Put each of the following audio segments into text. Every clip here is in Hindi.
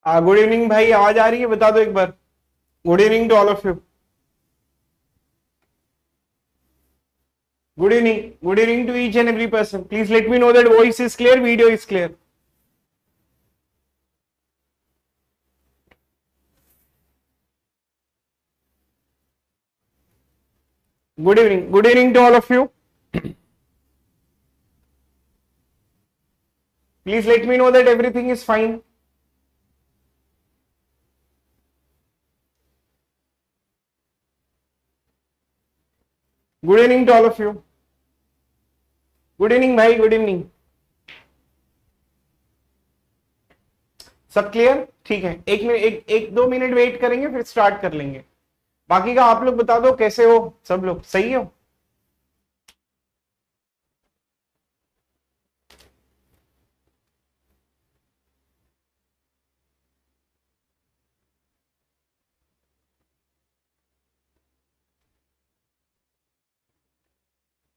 गुड इवनिंग भाई, आवाज आ रही है? बता दो एक बार। Good evening to all of you. Good evening, good evening to each and every person. Please let me know that voice is clear, video is clear. Good evening to all of you. Please let me know that everything is fine. Good evening to all of you. Good evening भाई, गुड इवनिंग। सब क्लियर? ठीक है, एक मिनट, एक दो मिनट वेट करेंगे, फिर स्टार्ट कर लेंगे। बाकी का आप लोग बता दो, कैसे हो सब लोग? सही हो?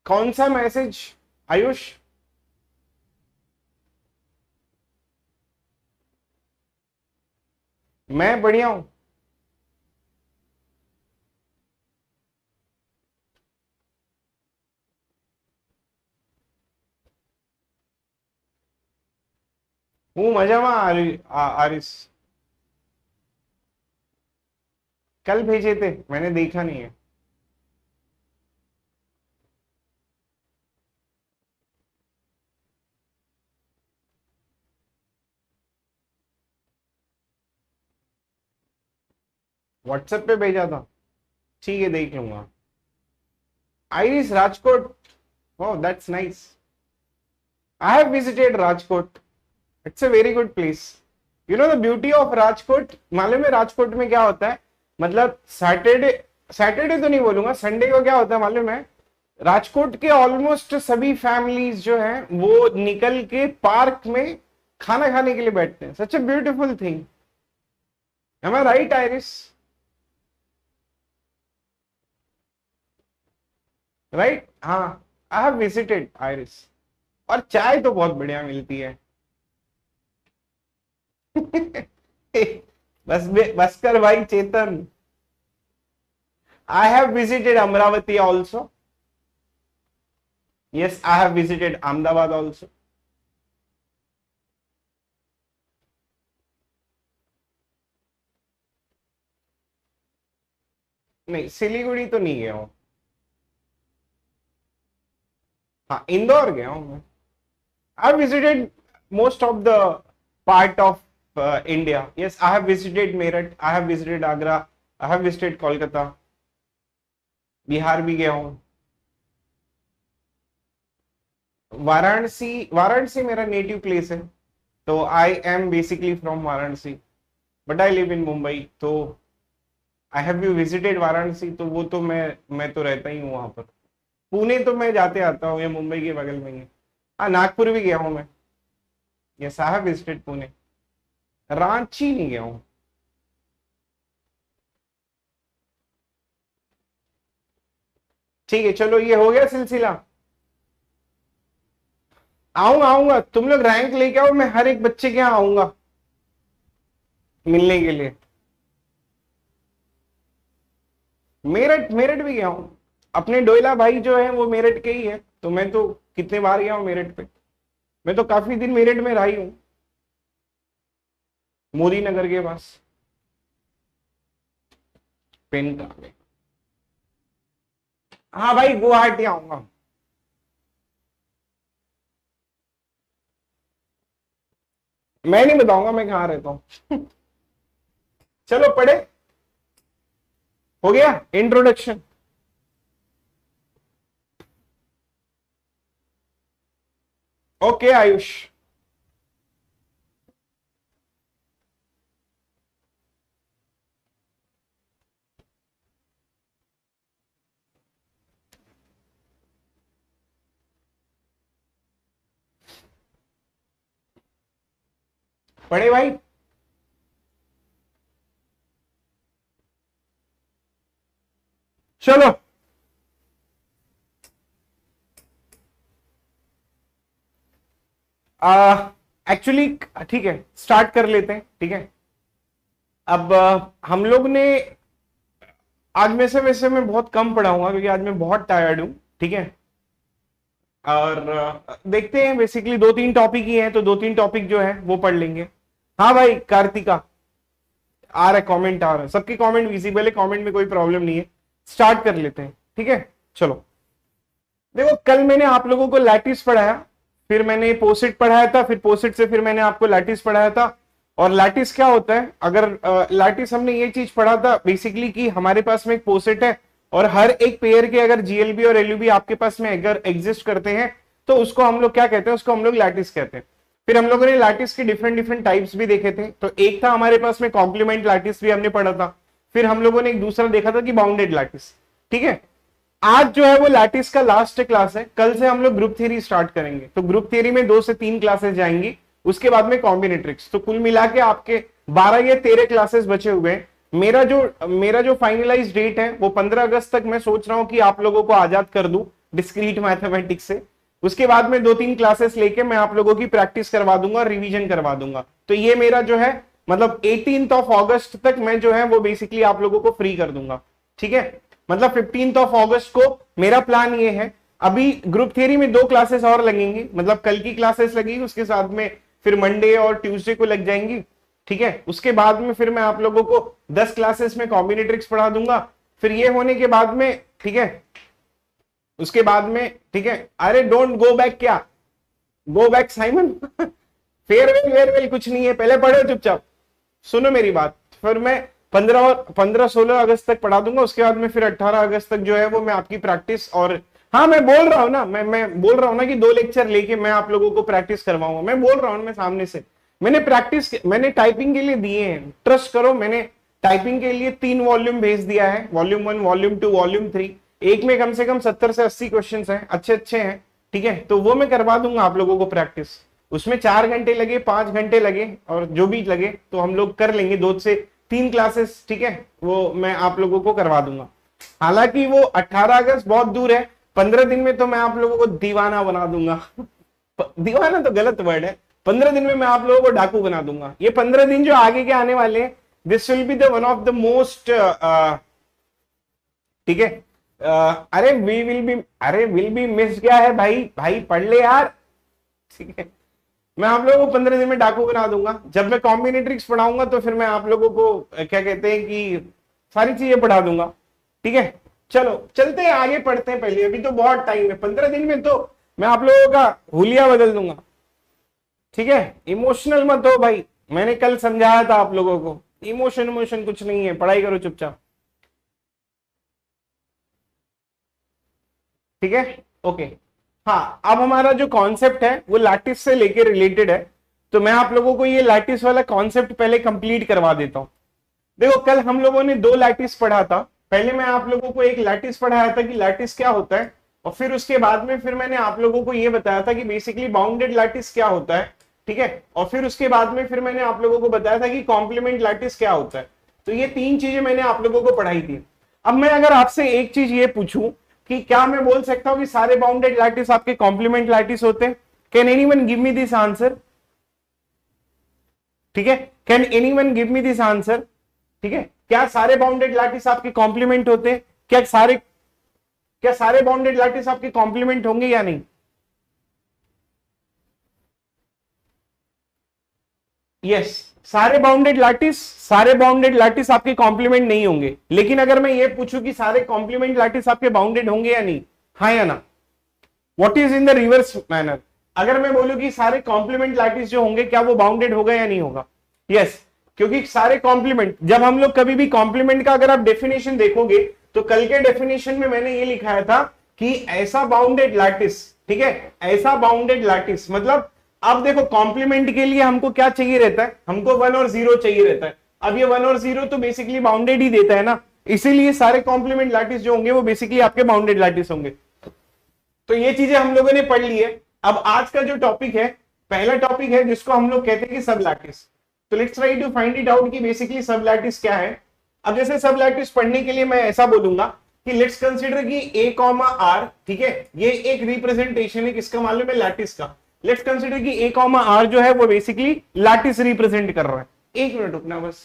कौन सा मैसेज आयुष? मैं बढ़िया हूं। हूँ मजा में आरिस। कल भेजे थे, मैंने देखा नहीं है। व्हाट्सएप पे भेजा था? ठीक है, देख लूंगा। Iris Rajkot. Oh, that's nice. I have visited Rajkot. It's a very good place. You know the beauty of Rajkot? मालूम है राजकोट में क्या होता है? मतलब सैटरडे, सैटरडे तो नहीं बोलूंगा, संडे को क्या होता है मालूम है? राजकोट के ऑलमोस्ट सभी फैमिलीज जो हैं वो निकल के पार्क में खाना खाने के लिए बैठते हैं। Such a beautiful thing. Am I right Iris? Right, हाँ। I have visited Iris. और चाय तो बहुत बढ़िया मिलती है। बस कर भाई Chetan. I have visited Amravati also. Yes, I have visited Ahmedabad also. नहीं, सिलीगुड़ी तो नहीं गया हूँ। हाँ, इंदौर गया हूँ मैं। आई have visited most of the part of India. Yes, I have visited Meerut, I have visited Agra, I have visited Kolkata. Bihar भी गया हूँ। वाराणसी, वाराणसी मेरा नेटिव प्लेस है। तो I am basically from Varanasi, but I live in Mumbai. तो I have you visited Varanasi, तो वो तो मैं तो रहता ही हूँ वहां पर। पुणे तो मैं जाते आता हूँ, ये मुंबई के बगल में ही है। हाँ, नागपुर भी गया हूँ मैं। Yes, I have visited Pune. Ranchi नहीं गया हूँ। ठीक है, चलो ये हो गया सिलसिला। आऊंगा आऊंगा, तुम लोग रैंक लेके आओ, मैं हर एक बच्चे के यहाँ आऊंगा मिलने के लिए। मेरठ, मेरठ भी गया हूँ। अपने डोयला भाई जो है वो मेरठ के ही है, तो मैं तो कितने बार गया हूँ मेरठ पे। मैं तो काफी दिन मेरठ में रही हूँ, मोदी नगर के पास। पेन का। हाँ भाई, गुवाहाटी आऊंगा। मैं नहीं बताऊंगा मैं कहाँ रहता हूँ। चलो पढ़े। हो गया इंट्रोडक्शन। ओके आयुष। पढ़े भाई। चलो एक्चुअली ठीक है, स्टार्ट कर लेते हैं। ठीक है, अब हम लोग ने आज में से वैसे मैं बहुत कम पढ़ाऊंगा क्योंकि आज मैं बहुत टायर्ड हूं, ठीक है। और देखते हैं, बेसिकली 2-3 टॉपिक ही हैं, तो 2-3 टॉपिक जो है वो पढ़ लेंगे। हाँ भाई कार्तिका, आ रहा है कमेंट, आ रहा है, सबके कमेंट विजिबल है, कमेंट में कोई प्रॉब्लम नहीं है। स्टार्ट कर लेते हैं, ठीक है। चलो देखो, कल मैंने आप लोगों को लैटिस पढ़ाया, फिर मैंने पोसिट पढ़ाया था, फिर पोसिट से फिर मैंने आपको लैटिस पढ़ाया था। और लैटिस क्या होता है, अगर लैटिस हमने ये चीज पढ़ा था बेसिकली कि हमारे पास में एक पोसिट है और हर एक पेयर के अगर जीएलबी और एलयूबी आपके पास में अगर एग्जिस्ट करते हैं तो उसको हम लोग क्या कहते हैं, उसको हम लोग लैटिस कहते हैं। फिर हम लोगों ने लैटिस के डिफरेंट डिफरेंट टाइप्स भी देखे थे। तो एक था हमारे पास में कॉम्प्लीमेंट लैटिस, भी हमने पढ़ा था। फिर हम लोगों ने एक दूसरा देखा था कि बाउंडेड लैटिस, ठीक है। आज जो है वो लैटिस का लास्ट क्लास है, कल से हम लोग ग्रुप थ्योरी स्टार्ट करेंगे। तो ग्रुप थ्योरी में 2 से 3 क्लासेस जाएंगी, उसके बाद में कॉम्बिनेट्रिक्स। तो कुल मिला के आपके 12 या 13 क्लासेस बचे हुए हैं। मेरा जो फाइनलाइज डेट है वो 15 अगस्त तक मैं सोच रहा हूं कि आप लोगों को आजाद कर दूं डिस्क्रीट मैथमेटिक्स से। उसके बाद में 2-3 क्लासेस लेके मैं आप लोगों की प्रैक्टिस करवा दूंगा और रिवीजन करवा दूंगा। तो ये मेरा जो है मतलब 18 अगस्त तक मैं जो है वो बेसिकली आप लोगों को फ्री कर दूंगा, ठीक है। मतलब 15 अगस्त को मेरा प्लान ये है। अभी ग्रुप थ्योरी में 2 क्लासेस और लगेंगी, मतलब कल की क्लासेस लगेगी, उसके साथ में फिर मंडे और ट्यूसडे को लग जाएंगी, ठीक है। उसके बाद में फिर मैं आप लोगों को 10 क्लासेस में कॉम्बिनेट्रिक्स पढ़ा दूंगा। फिर ये होने के बाद में, ठीक है, उसके बाद में, ठीक है, अरे डोंट गो बैक, क्या गो बैक साइमन फेयरवेल वेयरवेल कुछ नहीं है, पहले पढ़ो चुपचाप, सुनो मेरी बात। फिर मैं 15-16 अगस्त तक पढ़ा दूंगा। उसके बाद में फिर 18 अगस्त तक जो है वो मैं आपकी प्रैक्टिस, और हाँ मैं बोल रहा हूँ ना, मैं बोल रहा हूँ ना कि 2 लेक्चर लेके मैं आप लोगों को प्रैक्टिस करवाऊंगा। मैं बोल रहा हूँ मैं सामने से, मैंने टाइपिंग के लिए दिए हैं, ट्रस्ट करो। मैंने टाइपिंग के लिए 3 वॉल्यूम भेज दिया है, वॉल्यूम 1, वॉल्यूम 2, वॉल्यूम 3। एक में कम से कम 70 से 80 क्वेश्चन हैं, अच्छे अच्छे हैं, ठीक है। तो वो मैं करवा दूंगा आप लोगों को प्रैक्टिस। उसमें 4 घंटे लगे, 5 घंटे लगे, और जो भी लगे तो हम लोग कर लेंगे। 2 से 3 क्लासेस, ठीक है, वो मैं आप लोगों को करवा दूंगा। हालांकि वो 18 अगस्त बहुत दूर है, 15 दिन में तो मैं आप लोगों को दीवाना बना दूंगा दीवाना तो गलत वर्ड है, 15 दिन में मैं आप लोगों को डाकू बना दूंगा। ये 15 दिन जो आगे के आने वाले हैं, this will be the one of the most, ठीक है। अरे विल बी मिस क्या है भाई, भाई पढ़ ले यार, ठीक है। मैं आप लोगों को 15 दिन में डाकू बना दूंगा। जब मैं कॉम्बिनेट्रिक्स पढ़ाऊंगा तो फिर मैं आप लोगों को क्या कहते हैं कि सारी चीजें पढ़ा दूंगा, ठीक है। चलो चलते हैं आगे, पढ़ते हैं पहले, अभी तो बहुत टाइम है। 15 दिन में तो मैं आप लोगों का हुलिया बदल दूंगा, ठीक है। इमोशनल मत हो भाई, मैंने कल समझाया था आप लोगों को, इमोशन कुछ नहीं है, पढ़ाई करो चुपचाप, ठीक है, ओके। हाँ, अब हमारा जो कॉन्सेप्ट है वो लैटिस से लेके रिलेटेड है। तो मैं आप लोगों को ये लैटिस वाला कॉन्सेप्ट पहले कंप्लीट करवा देता हूं। देखो, कल हम लोगों ने 2 लैटिस पढ़ा था। पहले मैं आप लोगों को एक लैटिस पढ़ाया था कि लैटिस क्या होता है, और फिर उसके बाद में फिर मैंने आप लोगों को ये बताया था कि बेसिकली बाउंडेड लैटिस क्या होता है, ठीक है। और फिर उसके बाद में फिर मैंने आप लोगों को बताया था कि कॉम्प्लीमेंट लैटिस क्या होता है। तो ये 3 चीजें मैंने आप लोगों को पढ़ाई थी। अब मैं अगर आपसे एक चीज ये पूछूं कि क्या मैं बोल सकता हूं कि सारे बाउंडेड लैटिस आपके कॉम्प्लीमेंट लैटिस होते हैं? Can anyone give me this answer? ठीक है, can anyone give me this answer? ठीक है, क्या सारे बाउंडेड लैटिस आपके कॉम्प्लीमेंट होते हैं? क्या सारे बाउंडेड लैटिस आपके कॉम्प्लीमेंट होंगे या नहीं? यस, सारे बाउंडेड लैटिस आपके कॉम्प्लीमेंट नहीं होंगे। लेकिन अगर मैं ये पूछूं कि सारे कॉम्प्लीमेंट लैटिस आपके बाउंडेड होंगे या नहीं, हाँ या ना? What is in the reverse manner? अगर मैं बोलूं कि सारे कॉम्प्लीमेंट लैटिस जो होंगे क्या वो बाउंडेड होगा या नहीं होगा? यस, क्योंकि सारे कॉम्प्लीमेंट, जब हम लोग कभी भी कॉम्प्लीमेंट का अगर आप डेफिनेशन देखोगे तो कल के डेफिनेशन में मैंने ये लिखाया था कि ऐसा बाउंडेड लैटिस, ठीक है, ऐसा बाउंडेड लैटिस मतलब, अब देखो कॉम्प्लीमेंट के लिए हमको क्या चाहिए रहता है, हमको 1 और 0 चाहिए रहता है। अब ये 1 और 0 तो बेसिकली बाउंडेड ही देता है ना, इसीलिए सारे कॉम्प्लीमेंट लैटिस जो होंगे वो बेसिकली आपके बाउंडेड लैटिस होंगे। तो ये चीजें हम लोगों ने पढ़ ली है। अब आज का जो टॉपिक है, पहला टॉपिक है जिसको हम लोग कहते हैं कि सब लैटिस। तो let's try to find it out कि बेसिकली सब लैटिस क्या है। अब जैसे सब लैटिस पढ़ने के लिए मैं ऐसा बोलूंगा कि लेट्स कंसीडर कि a कॉमा आर, ठीक है, ये एक रिप्रेजेंटेशन है किसका मालूम है? लैटिस का। लेट्स कंसीडर कि a कॉमा आर जो है वो बेसिकली लैटिस रिप्रेजेंट कर रहा है। एक मिनट रुकना बस।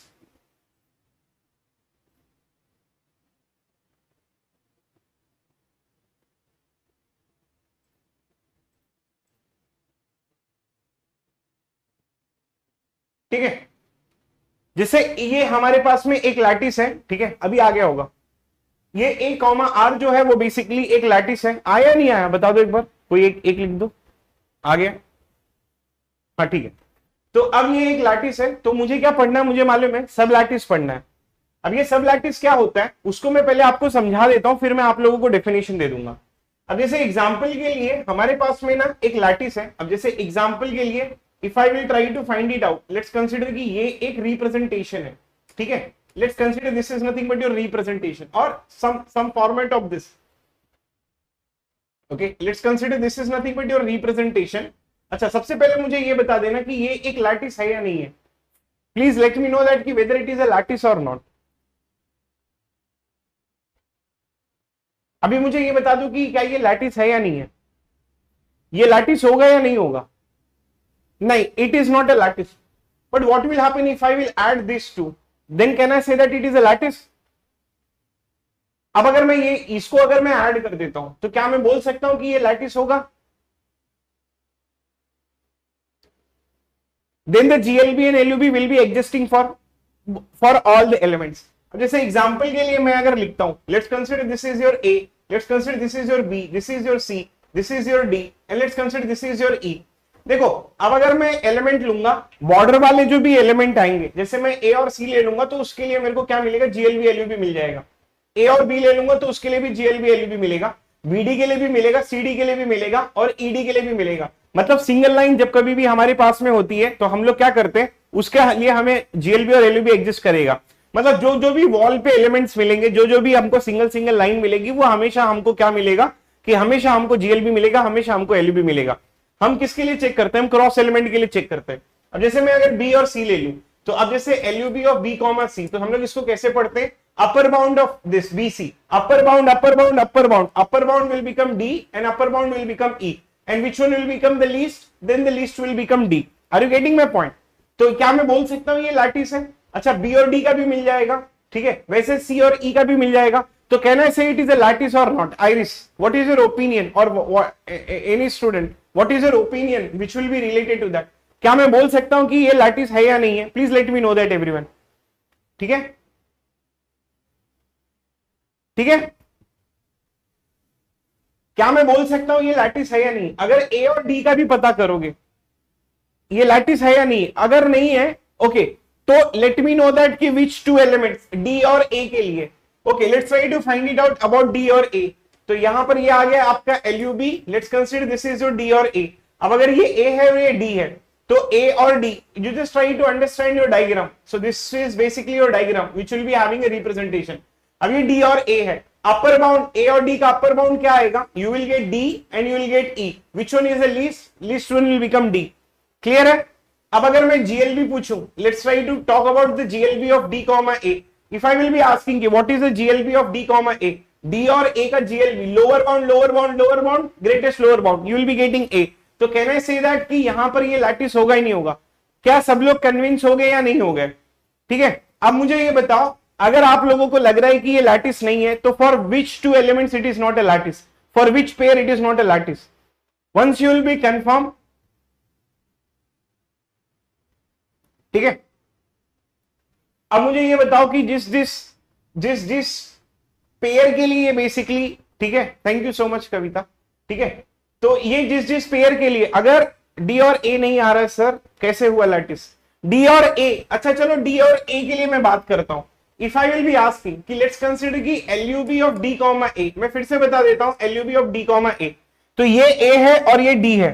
ठीक है। जैसे ये हमारे पास में एक लैटिस है, ठीक है, अभी आ गया होगा, ये ए कॉमा आर जो है वो बेसिकली एक लैटिस है। आया नहीं आया बता दो एक बार, कोई एक लिख दो। आ गया, हाँ ठीक है। तो अब ये एक लैटिस है, तो मुझे क्या पढ़ना है, मुझे मालूम है सब लैटिस पढ़ना है। अब ये सब लैटिस क्या होता है उसको मैं पहले आपको समझा देता हूं, फिर मैं आप लोगों को डेफिनेशन दे दूंगा। अब जैसे एग्जांपल के लिए हमारे पास में ना एक लैटिस है। अब जैसे एग्जांपल के लिए if I will try to find it out, let's consider कि ये एक रिप्रेजेंटेशन है, ठीक है। Let's consider this is nothing but your representation or some format of this. Okay, let's consider this is nothing but your representation. अच्छा, सबसे पहले मुझे ये बता देना कि ये एक लैटिस है या नहीं है। Please let me know that कि whether it is a lattice or not. अभी मुझे ये बता दो कि क्या ये लैटिस है या नहीं है। ये लैटिस होगा या नहीं होगा? नहीं, it is not a lattice. But what will happen if I will add this two, then can I say that it is a lattice? अब अगर मैं ये इसको अगर मैं ऐड कर देता हूं तो क्या मैं बोल सकता हूं कि ये लैटिस होगा? Then the GLB and LUB will be existing for all the elements. अब जैसे एग्जांपल के लिए मैं अगर लिखता हूं, let's consider this is your A, let's consider this is your B, this is your C, this is your D and let's consider this is your E। देखो, अब अगर मैं एलिमेंट लूंगा, बॉर्डर वाले जो भी एलिमेंट आएंगे, जैसे मैं A और C ले लूंगा तो उसके लिए मेरे को क्या मिलेगा, GLB LUB मिल जाएगा। A और B ले लूंगा तो उसके लिए भी GLB LUB मिलेगा, BD के लिए भी मिलेगा, CD के लिए भी मिलेगा और ED के लिए भी मिलेगा। मतलब सिंगल लाइन जब कभी भी हमारे पास में होती है तो हम लोग क्या करते हैं, उसके लिए हमें GLB और LUB एग्जिस्ट करेगा। मतलब जो जो भी वॉल पे एलिमेंट्स मिलेंगे, जो जो भी हमको सिंगल लाइन मिलेगी, वो हमेशा हमको क्या मिलेगा कि हमेशा हमको GLB मिलेगा, हमेशा हमको LUB मिलेगा। हम किसके लिए चेक करते हैं, हम क्रॉस एलिमेंट के लिए चेक करते हैं। अब जैसे मैं अगर B और C ले लूं, तो अब जैसे LUB ऑफ B, C, तो हम लोग इसको कैसे पढ़ते हैं, upper bound of this BC, upper bound will become D and upper bound will become E, and which one will become the least, then the least will become D. Are you getting my point? तो क्या मैं बोल सकता हूं ये लैटिस है? अच्छा, B और D का भी मिल जाएगा, ठीक है, वैसे C और E का भी मिल जाएगा। तो can I say it is a lattice or not? Iris, what is your opinion, or any student, what is your opinion which will be related to that? क्या मैं बोल सकता हूं कि ये लैटिस है या नहीं है? Please let me know that everyone. ठीक है, ठीक है, क्या मैं बोल सकता हूं ये लैटिस है या नहीं? अगर A और D का भी पता करोगे ये लैटिस है या नहीं, अगर नहीं है ओके, तो लेट मी नो दैट कि विच टू एलिमेंट्स D और A के लिए। Okay, let's try to find it out about D और A। तो यहां पर ये आ गया आपका LUB, let's consider this is your D और A। अब अगर ये A है और ये D है, तो A और D, you just try to understand your diagram. So this is basically your diagram which will be having a representation. अब ये D और A है, अपर बाउंड A और D का अपर बाउंड क्या आएगा, you will get D and you will get E. Which one is the least? Least one will become D. Clear है? अब अगर मैं GLB पूछूं, let's try to talk about the GLB of D, A. If I will be asking you what is the GLB of D, A, D और A का GLB, lower bound, greatest lower bound, you will be getting A. तो कैन आई से दैट कि यहां पर ये लैटिस होगा ही नहीं होगा? क्या सब लोग कन्विंस हो गए या नहीं हो गए? ठीक है, अब मुझे ये बताओ, अगर आप लोगों को लग रहा है कि ये लैटिस नहीं है, तो for which two elements it is not a lattice, for which pair it is not a lattice? Once you will be confirm. ठीक है, अब मुझे ये बताओ कि जिस पेयर के लिए बेसिकली, ठीक है, थैंक यू सो मच कविता, ठीक है, तो ये जिस पेयर के लिए अगर D और A नहीं आ रहा है सर, कैसे हुआ लैटिस? D और A, अच्छा चलो D और A के लिए मैं बात करता हूं। If I will be asking कि लेट्स कंसीडर कि LUB ऑफ D, A, मैं फिर से बता देता हूं LUB ऑफ D, A, तो ये A है और ये D है।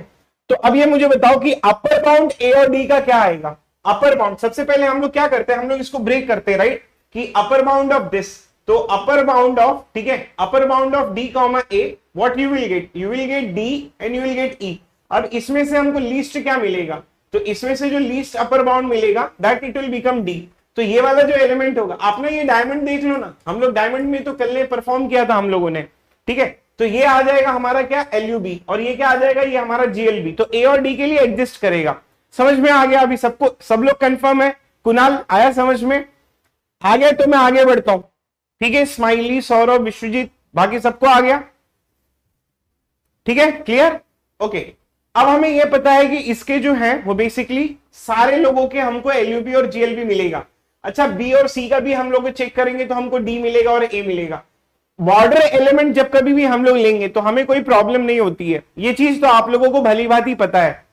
तो अब ये मुझे बताओ कि अपर बाउंड A और D का क्या आएगा? अपर बाउंड, सबसे पहले हम लोग क्या करते हैं, हम लोग इसको ब्रेक करते हैं, राइट, कि अपर बाउंड ऑफ दिस, तो अपर बाउंड ऑफ, ठीक है, upper bound of D, A, what you will gate, you will gate D and you will gate E। अब इसमें से हमको लीस्ट क्या मिलेगा, तो इसमें से जो लीस्ट अपर बाउंड मिलेगा that it will become D। तो ये वाला जो एलिमेंट होगा, आपने ये डायमंड देख लो ना, हम लोग डायमंड में तो कल परफॉर्म किया था हम लोगों ने, ठीक है, तो ये आ जाएगा हमारा क्या, LUB, और ये क्या आ जाएगा, ये हमारा GLB। तो A और D के लिए एग्जिस्ट करेगा। समझ में आ गया अभी सबको? सब लोग कंफर्म है? कुणाल आया समझ में? आ गया तो मैं आगे बढ़ता हूं, ठीक है, स्माइली, सौरभ, विश्वजीत, बाकी सबको आ गया? ठीक है, क्लियर? ओके, अब हमें यह पता है कि इसके जो है वो बेसिकली सारे लोगों के हमको एलयूबी और जीएलबी मिलेगा। अच्छा, बी और सी का भी हम लोग चेक करेंगे तो हमको डी मिलेगा और ए मिलेगा। बॉर्डर एलिमेंट जब कभी भी हम लोग लेंगे तो हमें कोई प्रॉब्लम नहीं होती है, ये चीज तो आप लोगों को भली भांति पता है।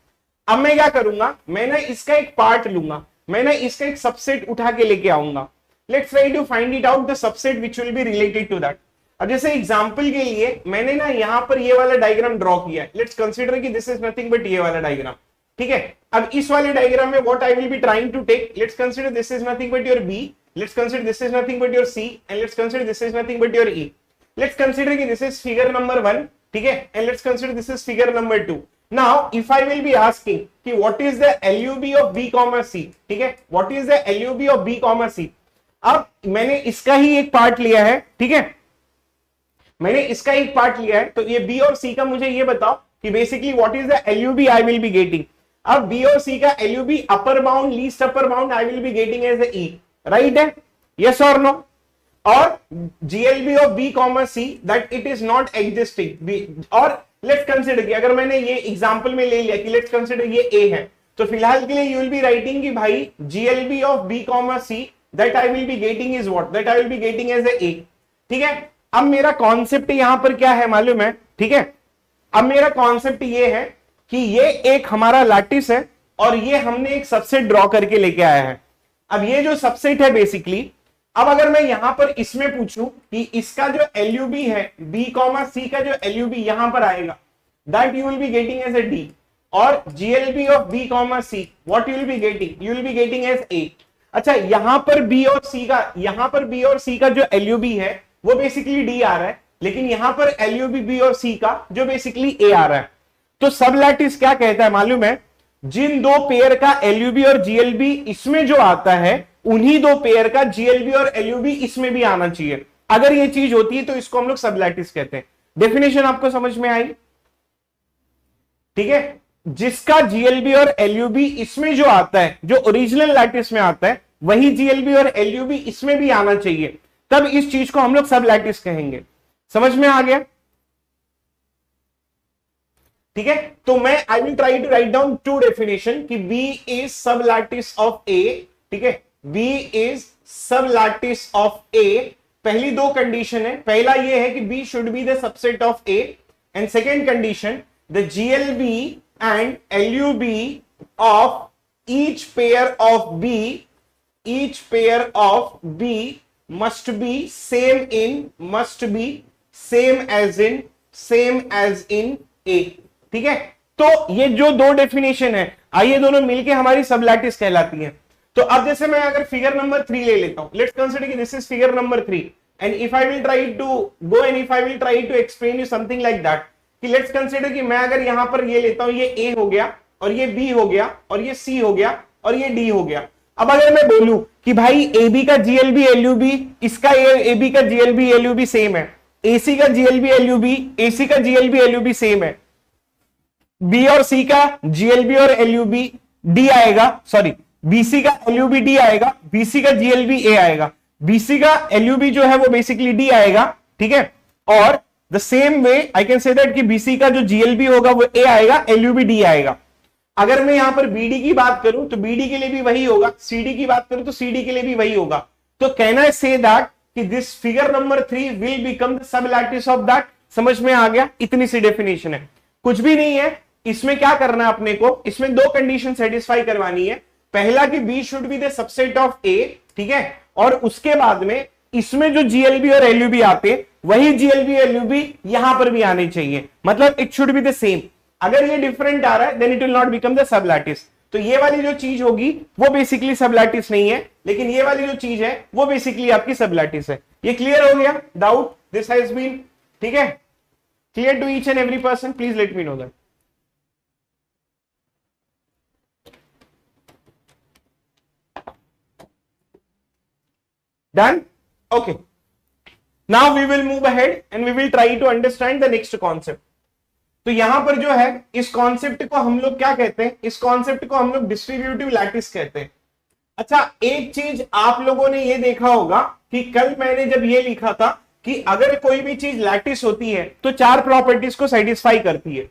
अब मैं क्या करूंगा, मैं ना इसका एक पार्ट लूंगा, मैं ना इसका एक सबसेट उठा के लेके आऊंगा। Let's try to find it out the subset which will be related to that. अब जैसे एग्जांपल के लिए मैंने ना यहां पर ये वाला डायग्राम ड्रॉ किया है। लेट्स कंसीडर कि दिस इज नथिंग बट ये वाला डायग्राम, ठीक है। अब इस वाले डायग्राम में what I will be trying to take, let's consider this is nothing but your B, let's consider this is nothing but your C, and let's consider this is nothing but your E. Let's consider कि दिस इज फिगर नंबर 1, ठीक है, and let's consider this is figure number 2। Now if I will be asking कि what is the LUB of B comma C, ठीक है, what is the LUB of B comma C. अब मैंने इसका ही एक पार्ट लिया है, ठीक है, मैंने इसका एक पार्ट लिया है, तो ये बी और सी का मुझे ये बताओ कि basically what is the LUB I will be getting. अब बी और सी का LUB upper bound least upper bound I will be getting as E, right है, यस और नो। और GLB of B comma C that it is not existing. और लेट्स कंसीडर कि अगर मैंने ये एग्जांपल में ले लिया कि लेट्स कंसीडर ये ए है, तो फिलहाल के लिए यू विल बी राइटिंग कि भाई GLB of B comma C that I will be getting is what, that I will be getting as A, ठीक है। अब मेरा कॉन्सेप्ट यहां पर क्या है मालूम है, ठीक है, अब मेरा कॉन्सेप्ट ये है कि ये एक हमारा लैटिस है और ये हमने एक सबसेट ड्रॉ करके लेके आया है। अब ये जो सबसेट है बेसिकली, अब अगर मैं यहां पर इसमें पूछूं कि इसका जो एलयूबी है बी कॉमा सी का जो एलयूबी यहां पर आएगा that you will be getting as a D, और GLB of B comma C what you will be getting, you will be getting as A. अच्छा, यहां पर बी और सी का, यहां पर बी और सी का जो एलयूबी है वो बेसिकली डी आ रहा है, लेकिन यहां पर एलयूबी बी और सी का जो बेसिकली ए आ रहा है। तो सब लैटिस क्या कहता है मालूम है, जिन दो पेयर का एलयूबी और जीएलबी इसमें जो आता है उन्हीं दो पेयर का जीएलबी और एलयूबी इसमें भी आना चाहिए। अगर ये चीज होती है तो इसको हम लोग सब लैटिस कहते हैं। डेफिनेशन आपको समझ में आई, ठीक है, जिसका जीएलबी और एलयूबी इसमें जो आता है, जो ओरिजिनल लैटिस में आता है, वही जीएलबी और एलयूबी इसमें भी आना चाहिए, तब इस चीज को हम लोग सब लैटिस कहेंगे। समझ में आ गया, ठीक है। तो मैं I will try to write down to definition कि B is sub lattice of A, ठीक है, B is sub lattice of A. पहली दो कंडीशन है, पहला ये है कि B should be the subset of A, and second condition the GLB and LUB of each pair of B, each pair of B must be same in, must be same as in A, ठीक है। तो ये जो दो डेफिनेशन है, आइए दोनों मिलके हमारी सब लैटिस कहलाती हैं। तो अब जैसे मैं अगर फिगर नंबर 3 ले लेता हूं, लेट्स कंसीडर कि this is figure number 3, and if I will try to go and if I will try to explain you something like that कि लेट्स कंसीडर कि मैं अगर यहां पर ये लेता हूं, ये A हो गया और ये B हो गया और ये C हो गया और ये D हो गया। अब अगर मैं बोलूं कि भाई ए बी का जीएलबी एलयूबी, इसका ए बी का जीएलबी एलयूबी सेम है, एसी का जीएलबी एलयूबी, एसी का जीएलबी एलयूबी सेम है, बी और सी का जीएलबी और एलयूबी डी आएगा, सॉरी बीसी का एलयूबी डी आएगा, बीसी का जीएलबी ए आएगा, बीसी का एलयूबी जो है वो बेसिकली डी आएगा, ठीक है। और the same way I can say that कि बीसी का जो जीएलबी होगा वो ए आएगा, एलयूबी डी आएगा। अगर मैं यहां पर बीडी की बात करूं तो बीडी के लिए भी वही होगा, सीडी की बात करूं तो सीडी के लिए भी वही होगा। तो कैन आई से दैट कि this figure number 3 will become the sub lattice of that. समझ में आ गया, इतनी सी डेफिनेशन है, कुछ भी नहीं है। इसमें क्या करना है अपने को, इसमें दो कंडीशन सेटिस्फाई करवानी है। पहला कि B should be the subset of A, ठीक है, और उसके बाद में इसमें जो जीएलबी और एलयूबी आते वही जीएलबी एलयूबी यहां पर भी आने चाहिए, मतलब it should be the same. अगर ये डिफरेंट आ रहा है then it will not become the sub lattice. तो ये वाली जो चीज होगी वो बेसिकली सब लैटिस नहीं है, लेकिन ये वाली जो चीज है वो बेसिकली आपकी सब लैटिस है। ये क्लियर हो गया डाउट, दिस हैज बीन, ठीक है, clear to each and every person, please let me know that. Done, okay, now we will move ahead and we will try to understand the next concept. तो यहां पर जो है इस कॉन्सेप्ट को हम लोग क्या कहते हैं, इस कॉन्सेप्ट को हम लोग डिस्ट्रीब्यूटिव लैटिस कहते हैं। अच्छा, एक चीज आप लोगों ने ये देखा होगा कि कल मैंने जब ये लिखा था कि अगर कोई भी चीज लैटिस होती है तो चार प्रॉपर्टीज को सेटिस्फाई करती है।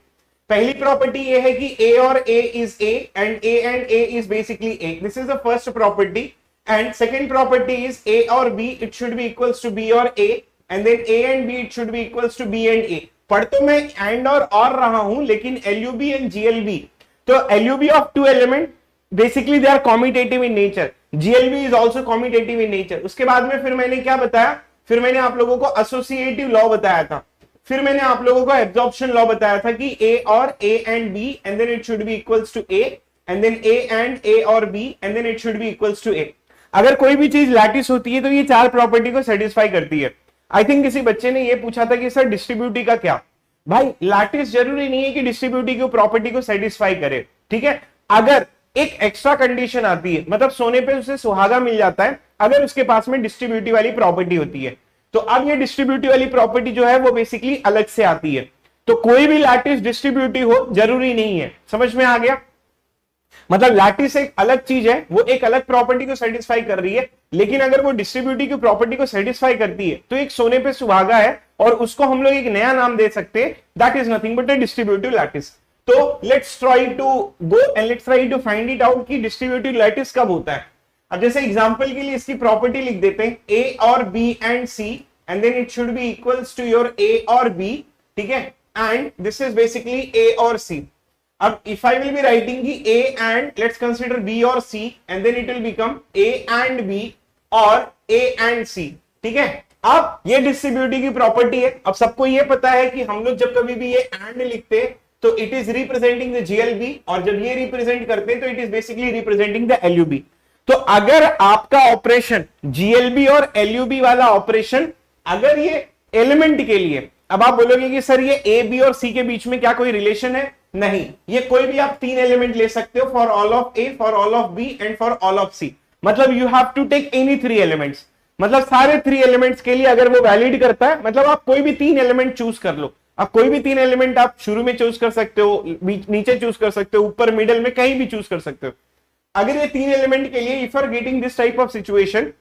पहली प्रॉपर्टी ये है कि a और a is a and a is basically a. This is the first property. And second property is a or b, it should be equals to b or a, and then a and b it should be equals to b and a. पढ़ तो मैं and और रहा हूं, लेकिन LUB and GLB, तो LUB of two element basically they are commutative in nature. GLB is also commutative in nature. उसके बाद में फिर मैंने क्या बताया, फिर मैंने आप लोगों को एसोसिएटिव लॉ बताया था, फिर मैंने आप लोगों को एब्जॉर्प्शन लॉ बताया था कि a और a and b and then it should be equals to a, and then a and a और b and then it should be equals to a. अगर कोई भी चीज लैटिस होती है तो ये चार प्रॉपर्टी को सेटिस्फाई करती है. आई थिंक किसी बच्चे ने ये पूछा था कि सर डिस्ट्रीब्यूटिव का क्या. भाई लैटिस जरूरी नहीं है कि डिस्ट्रीब्यूटिव की प्रॉपर्टी को सेटिस्फाई करे, ठीक है. अगर एक एक्स्ट्रा कंडीशन आती है, मतलब सोने पे उसे सुहागा मिल जाता है अगर उसके पास में डिस्ट्रीब्यूटिव वाली प्रॉपर्टी होती है, तो अब ये डिस्ट्रीब्यूटिव वाली प्रॉपर्टी जो है वो बेसिकली अलग से आती है. तो कोई भी लैटिस डिस्ट्रीब्यूटिव हो जरूरी नहीं है. समझ में आ गया? मतलब लैटिस एक अलग चीज है, वो एक अलग प्रॉपर्टी को सेटिस्फाई कर रही है, लेकिन अगर वो डिस्ट्रीब्यूटिव की प्रॉपर्टी को सेटिस्फाई करती है तो एक सोने पे सुहागा है और उसको हम लोग एक नया नाम दे सकते हैं, that is nothing but a distributive lattice. तो let's try to go and let's try to find it out कि डिस्ट्रीब्यूटिव लैटिस कब होता है. अब जैसे एग्जांपल के लिए इसकी प्रॉपर्टी लिख देते हैं a और b and c and then it should be equals to your a और b, ठीक है, and this is basically a और c. अब if I will be writing की a and let's consider b और c and then it will become a and b और a and c, ठीक है. अब ये डिस्ट्रीब्यूटिव की प्रॉपर्टी है. अब सबको ये पता है कि हम लोग जब कभी भी ये and लिखते हैं तो it is representing the GLB, और जब ये रिप्रेजेंट करते हैं तो it is basically representing the LUB. तो अगर आपका ऑपरेशन GLB और LUB वाला ऑपरेशन अगर ये एलिमेंट के लिए, अब आप बोलोगे कि सर ये A, B और C के बीच में क्या कोई रिलेशन है? नहीं, ये कोई भी आप तीन एलिमेंट ले सकते हो, for all of A, for all of B and for all of C. मतलब you have to take any three elements, मतलब सारे थ्री एलिमेंट्स के लिए अगर वो वैलिड करता है, मतलब आप कोई भी तीन एलिमेंट चूज कर लो. आप कोई भी तीन एलिमेंट आप शुरू में चूज कर सकते हो, नीचे चूज कर सकते हो, ऊपर मिडल में कहीं भी चूज कर सकते हो. अगर ये तीन एलिमेंट के लिए if you are getting this type of situation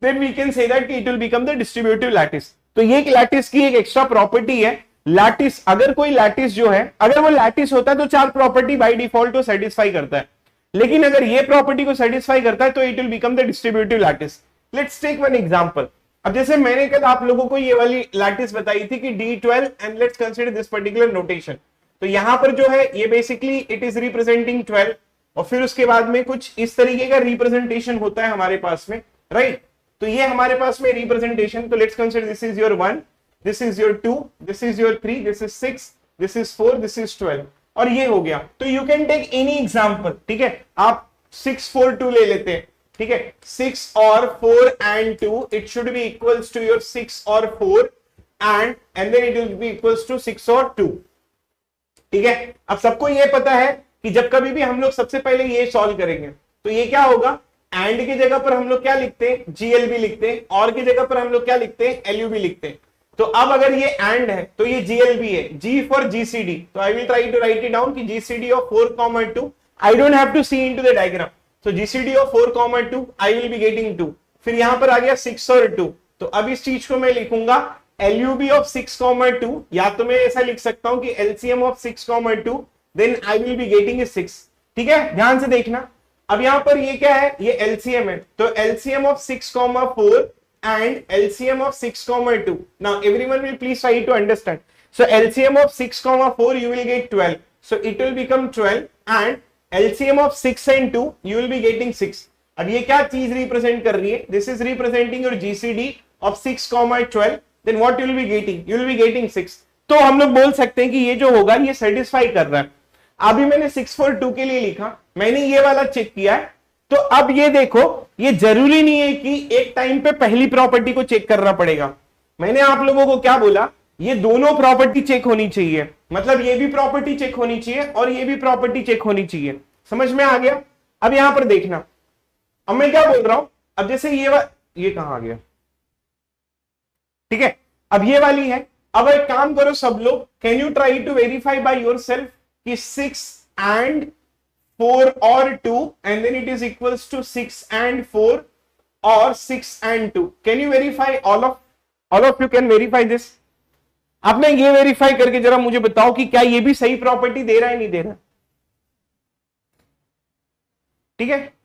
then we can say that it will become the distributive lattice. तो ये लैटिस की एक एक्स्ट्रा प्रॉपर्टी है. लैटिस, अगर कोई लैटिस जो है, अगर वो लैटिस होता है तो चार प्रॉपर्टी बाय डिफॉल्ट को सेटिस्फाई करता है, लेकिन अगर ये प्रॉपर्टी को सेटिस्फाई करता है तो it will become the distributive lattice. Let's take one example. अब जैसे मैंने कल आप लोगों को ये वाली लैटिस बताई थी कि D12 and let's consider this particular notation. तो यहां पर जो है ये बेसिकली इट इज रिप्रेजेंटिंग 12 और फिर उसके बाद में कुछ इस तरीके का रिप्रेजेंटेशन होता है हमारे पास में, राइट. तो ये हमारे पास में रिप्रेजेंटेशन. तो let's consider this is your 1, this is your 2, this is your 3, this is 6, this is 4, this is 12 और ये हो गया. तो you can take any example, ठीक है. आप 6, 4, 2 ले लेते हैं, ठीक है. 6 और 4 and 2 it should be equals to your 6 और 4 and then it will be equals to 6 और 2, ठीक है. अब सबको ये पता है कि जब कभी भी हम लोग सबसे पहले ये सॉल्व करेंगे तो ये क्या होगा, एंड की जगह पर हम लोग क्या लिखते हैं, GLB लिखते हैं, और की जगह पर हम लोग क्या लिखते हैं, LUB लिखते हैं. तो अब अगर ये एंड है तो ये GLB है, G फॉर GCD. तो I will try to write it down कि GCD of 4, 2. I don't have to see into the diagram. So GCD of 4, 2 I will be getting 2. फिर यहां पर आ गया 6 और 2. तो अब इस चीज को मैं लिखूंगा LUB ऑफ 6, 2, या तो मैं ऐसा लिख सकता हूं कि LCM of 6, 2 then I will be getting 6, ठीक है. ध्यान से देखना. अब यहां पर ये क्या है, ये LCM है. तो LCM of 6, 4 and LCM of 6, 2. Now everyone will please try to understand. So LCM of 6, 4 you will get 12. So it will become 12 and LCM of 6 and 2 you will be getting 6. अब ये क्या चीज रिप्रेजेंट कर रही है, this is representing your GCD of 6, 12. Then what you will be getting? You will be getting 6. तो हम लोग बोल सकते हैं कि ये जो होगा ये सेटिस्फाई कर रहा है. अभी मैंने 6, 4, 2 के लिए लिखा, मैंने ये वाला चेक किया है. तो अब ये देखो, ये जरूरी नहीं है कि एक टाइम पे पहली प्रॉपर्टी को चेक करना पड़ेगा. मैंने आप लोगों को क्या बोला, ये दोनों प्रॉपर्टी चेक होनी चाहिए, मतलब ये भी प्रॉपर्टी चेक होनी चाहिए और ये भी प्रॉपर्टी चेक होनी चाहिए. समझ में आ गया? अब यहां पर देखना, अब मैं क्या बोल रहा हूं. अब जैसे ये कहां आ गया, ठीक है. अब ये वाली है. अब एक काम करो सब लोग, can you try to verify by yourself कि 6 and 4 or 2 and then it is equals to 6 and 4 or 6 and 2. Can you verify all of you can verify this? आपने ये वेरीफाई करके जरा मुझे बताओ कि क्या ये भी सही प्रॉपर्टी दे रहा है नहीं दे रहा। ठीक है,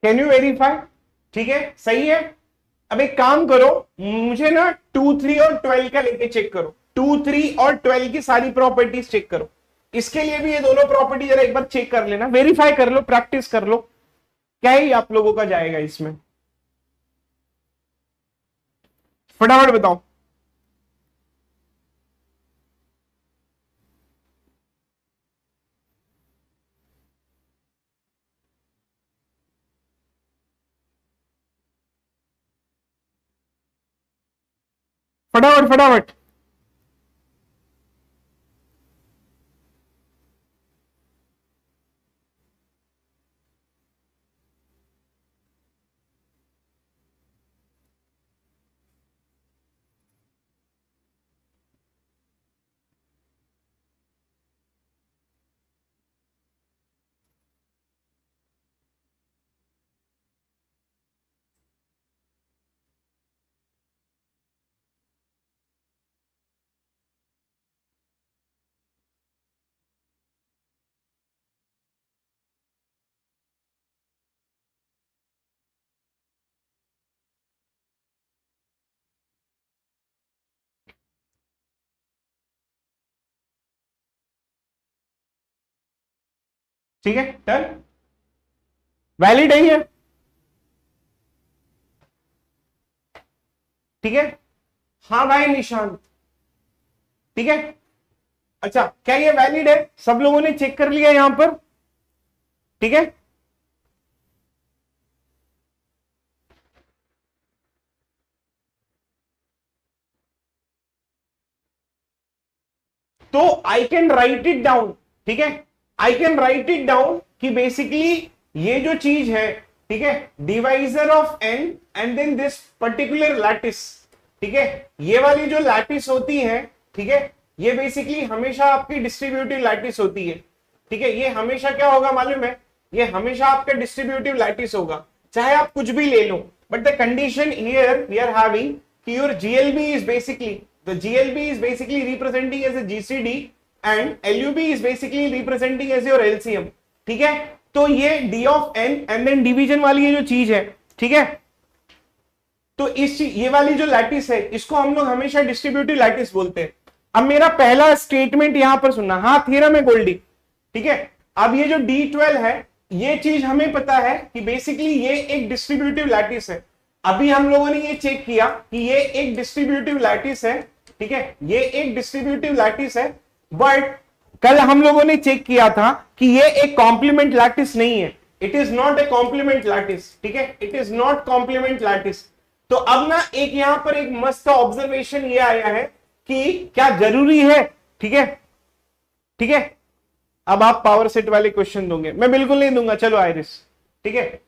कैन यू वेरीफाई? ठीक है, सही है। अब एक काम करो, मुझे ना 2, 3 और 12 का लेके चेक करो। 2, 3 और 12 की सारी प्रॉपर्टीज चेक करो। इसके लिए भी ये दोनों प्रॉपर्टी जरा एक बार चेक कर लेना, वेरीफाई कर लो, प्रैक्टिस कर लो, क्या ही आप लोगों का जाएगा इसमें। फटाफट बताओ। फटाफट फटाफट। ठीक है, डन, वैलिड है ये। ठीक है, हाँ भाई निशान, ठीक है। अच्छा, क्या ये वैलिड है? सब लोगों ने चेक कर लिया यहां पर? ठीक है, तो I can write it down. ठीक है, I can write it down कि बेसिकली ये जो चीज है, ठीक है, divisor of n and then this particular lattice. ठीक है, ये वाली जो लैटिस होती है, ठीक है, ये बेसिकली हमेशा आपकी डिस्ट्रीब्यूटिव लैटिस होती है। ठीक है, ये हमेशा क्या होगा मालूम है? ये हमेशा आपका डिस्ट्रीब्यूटिव लैटिस होगा, चाहे आप कुछ भी ले लो। But the condition here we are having कि your GLB is basically, the GLB is basically representing as a GCD and LUB is basically representing as your LCM। ठीक है, तो ये D of n and then division वाली ये जो चीज है, ठीक है, तो ये वाली जो लैटिस है इसको हम लोग हमेशा डिस्ट्रीब्यूटिव लैटिस बोलते हैं। अब मेरा पहला स्टेटमेंट यहां पर सुनना, हाँ थ्योरम है गोल्डी। ठीक है, अब ये जो D12 है, ये चीज हमें पता है कि बेसिकली ये एक डिस्ट्रीब्यूटिव लैटिस है। अभी हम लोगों ने ये चेक किया कि ये एक डिस्ट्रीब्यूटिव लैटिस है। ठीक है, ये एक डिस्ट्रीब्यूटिव लैटिस है, बट कल हम लोगों ने चेक किया था कि ये एक कॉम्प्लीमेंट लैटिस नहीं है। It is not a complement lattice. ठीक है, it is not complement lattice. तो अब ना एक यहां पर एक मस्त ऑब्जर्वेशन ये आया है कि क्या जरूरी है? ठीक है, ठीक है, अब आप पावर सेट वाले क्वेश्चन दोगे? मैं बिल्कुल नहीं दूंगा, चलो आयरिस। ठीक है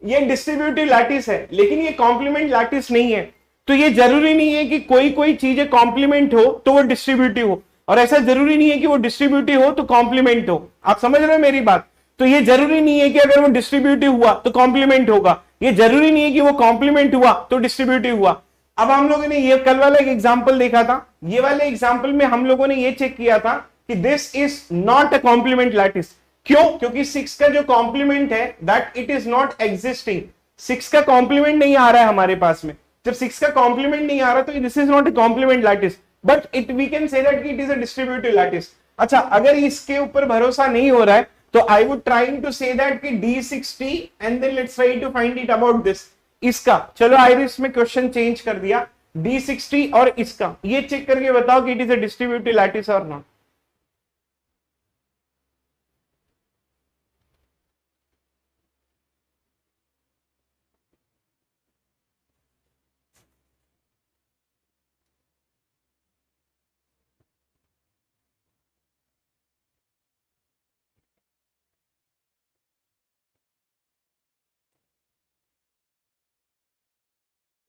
ये डिस्ट्रीब्यूटिव लैटिस है लेकिन ये कॉम्प्लीमेंट लैटिस नहीं है। तो ये जरूरी नहीं है कि कोई कोई चीजें कॉम्प्लीमेंट हो तो वो डिस्ट्रीब्यूटिव हो, और ऐसा जरूरी नहीं है कि वो डिस्ट्रीब्यूटिव हो तो कॉम्प्लीमेंट हो। आप समझ रहे हो मेरी बात? तो ये जरूरी नहीं है कि अगर वो डिस्ट्रीब्यूटिव हुआ तो कॉम्प्लीमेंट होगा, ये जरूरी नहीं है कि वो कॉम्प्लीमेंट हुआ तो डिस्ट्रीब्यूटिव हुआ। अब हम लोगों ने ये कल वाला एक एग्जाम्पल देखा था, ये वाले एग्जाम्पल में हम लोगों ने ये चेक किया था कि this is not a complement lattice. क्यों? क्योंकि 6 का जो कॉम्प्लीमेंट है that it is not existing. 6 का कॉम्प्लीमेंट नहीं आ रहा है हमारे पास में। जब 6 का कॉम्प्लीमेंट नहीं आ रहा तो this is not a complement lattice, but it we can say that it is a distributive lattice. अच्छा, अगर इसके ऊपर भरोसा नहीं हो रहा है तो I would trying to say that कि D60 and then let's try to find it about this. इसका चलो आइरिस में क्वेश्चन चेंज कर दिया, D60 और इसका ये चेक करके बताओ कि it is a distributive lattice or not.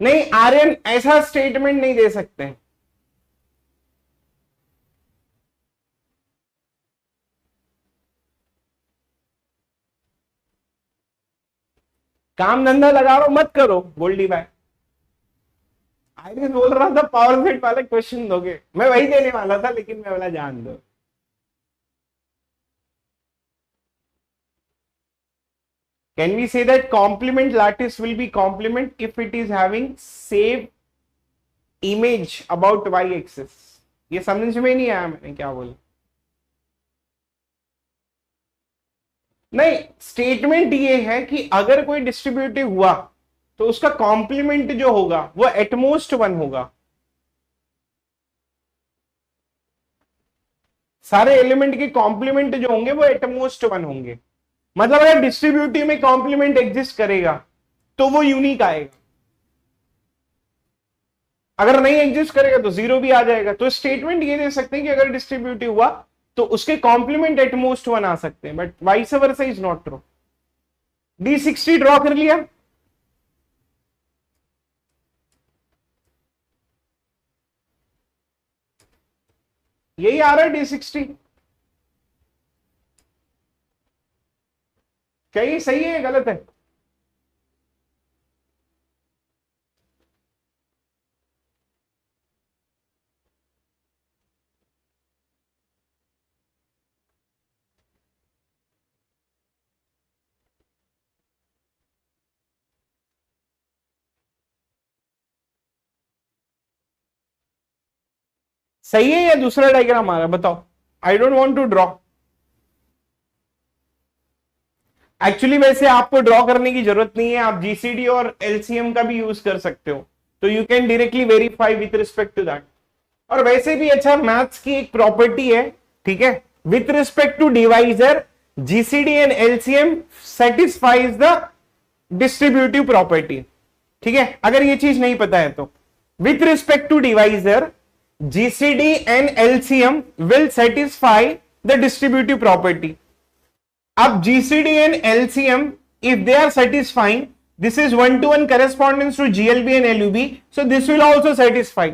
नहीं आर्यन ऐसा स्टेटमेंट नहीं दे सकते। काम धंधा लगा लो मत करो गोल्डी भाई। आइरिस बोल रहा था पावर सेट वाले क्वेश्चन दोगे, मैं वही देने वाला था लेकिन मैं बोला जान दो। Can we say that complement lattice will be complement if it is having same image about y axis? ये समझ में नहीं आया मैंने क्या बोला। नहीं स्टेटमेंट ये है कि अगर कोई डिस्ट्रीब्यूटिव हुआ तो उसका कॉम्प्लीमेंट जो होगा वो एटमोस्ट 1 होगा। सारे एलिमेंट के कॉम्प्लीमेंट जो होंगे वो एटमोस्ट 1 होंगे। मतलब अगर डिस्ट्रीब्यूटिव में कॉम्प्लीमेंट एग्जिस्ट करेगा तो वो यूनिक आएगा, अगर नहीं एग्जिस्ट करेगा तो 0 भी आ जाएगा। तो स्टेटमेंट ये दे सकते हैं कि अगर डिस्ट्रीब्यूटिव हुआ तो उसके कॉम्प्लीमेंट एट मोस्ट 1 आ सकते हैं, but vice versa is not true. D60 draw कर लिया, यही आ रहा है D60। क्या ये सही है गलत है? सही है या दूसरा डायग्राम आ रहा है बताओ। I don't want to draw. Actually वैसे आपको ड्रॉ करने की जरूरत नहीं है, आप जीसीडी और एलसीएम का भी यूज कर सकते हो, तो you can directly verify with respect to that. और वैसे भी अच्छा मैथ्स की एक प्रॉपर्टी है, ठीक है, with respect to divisor GCD and LCM satisfies the distributive property. ठीक है, अगर ये चीज नहीं पता है तो with respect to divisor GCD and LCM will satisfy the distributive property. अब GCD and LCM, if they are satisfying, this is 1-to-1 correspondence to GLB and LUB, so this will also satisfy.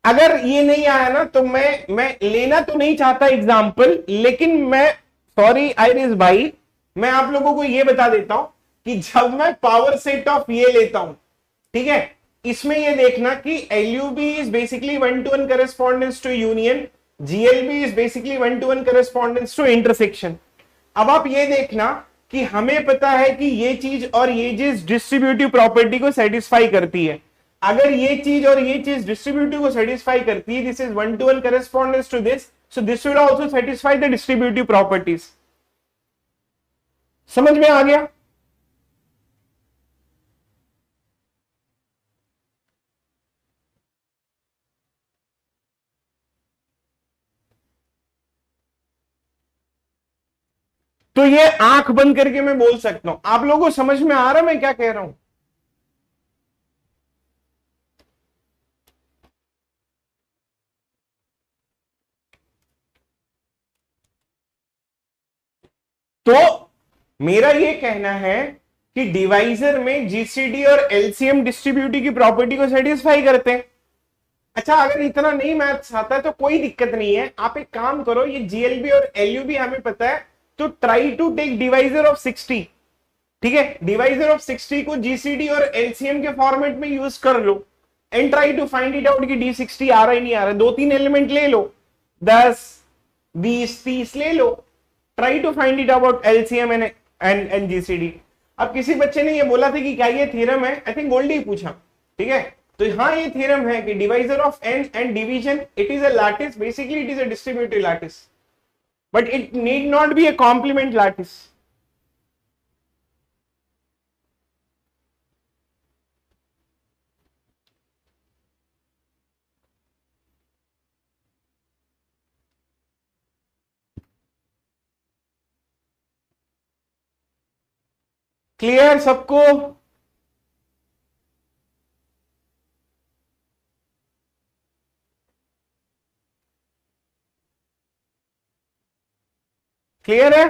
अगर ये नहीं आया ना तो मैं लेना तो नहीं चाहता एग्जाम्पल, लेकिन मैं सॉरी आइरिस भाई, मैं आप लोगों को ये बता देता हूं कि जब मैं पावर सेट ऑफ ये लेता हूं, ठीक है, इसमें ये देखना कि LUB is basically 1-to-1 correspondence to union, GLB is basically 1-to-1 correspondence to intersection। अब आप ये देखना कि हमें पता है कि ये चीज और ये चीज डिस्ट्रीब्यूटिव प्रॉपर्टी को सेटिस्फाई करती है। अगर ये चीज और ये चीज डिस्ट्रीब्यूटिव को सेटिस्फाई करती है, this is 1-to-1 correspondence to this, so this will also satisfy the distributive properties। समझ में आ गया? तो ये आंख बंद करके मैं बोल सकता हूं। आप लोगों को समझ में आ रहा है मैं क्या कह रहा हूं? तो मेरा ये कहना है कि डिवाइजर में जीसीडी और एलसीएम डिस्ट्रीब्यूटिव की प्रॉपर्टी को सेटिस्फाई करते हैं। अच्छा, अगर इतना नहीं मैथ्स आता है तो कोई दिक्कत नहीं है, आप एक काम करो, ये जीएलबी और एलयूबी हमें पता है, तो try to take divisor of 60। ठीक है, डिवाइजर ऑफ 60 को जीसीडी और एलसीएम के फॉर्मेट में यूज कर लो and try to find it out कि D60 आ रहा है नहीं आ रहा है। 2-3 एलिमेंट ले लो, 10 20 30 ले लो, try to find it about LCM and GCD. अब किसी बच्चे ने ये बोला था कि क्या ये थ्योरम है, आई थिंक गोल्डी पूछा, ठीक है, तो हाँ ये थ्योरम है कि divisor of n and division it is a lattice, basically it is a distributive lattice. but it need not be a complement lattice. Clear सबको? क्लियर है?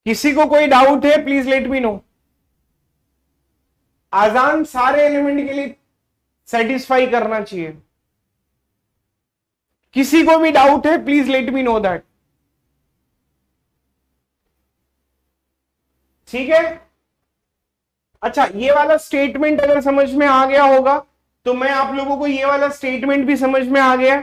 किसी को कोई डाउट है प्लीज लेट मी नो। आजान सारे एलिमेंट के लिए सेटिस्फाई करना चाहिए। किसी को भी डाउट है please let me know that. ठीक है, अच्छा ये वाला स्टेटमेंट अगर समझ में आ गया होगा तो मैं आप लोगों को ये वाला स्टेटमेंट भी समझ में आ गया।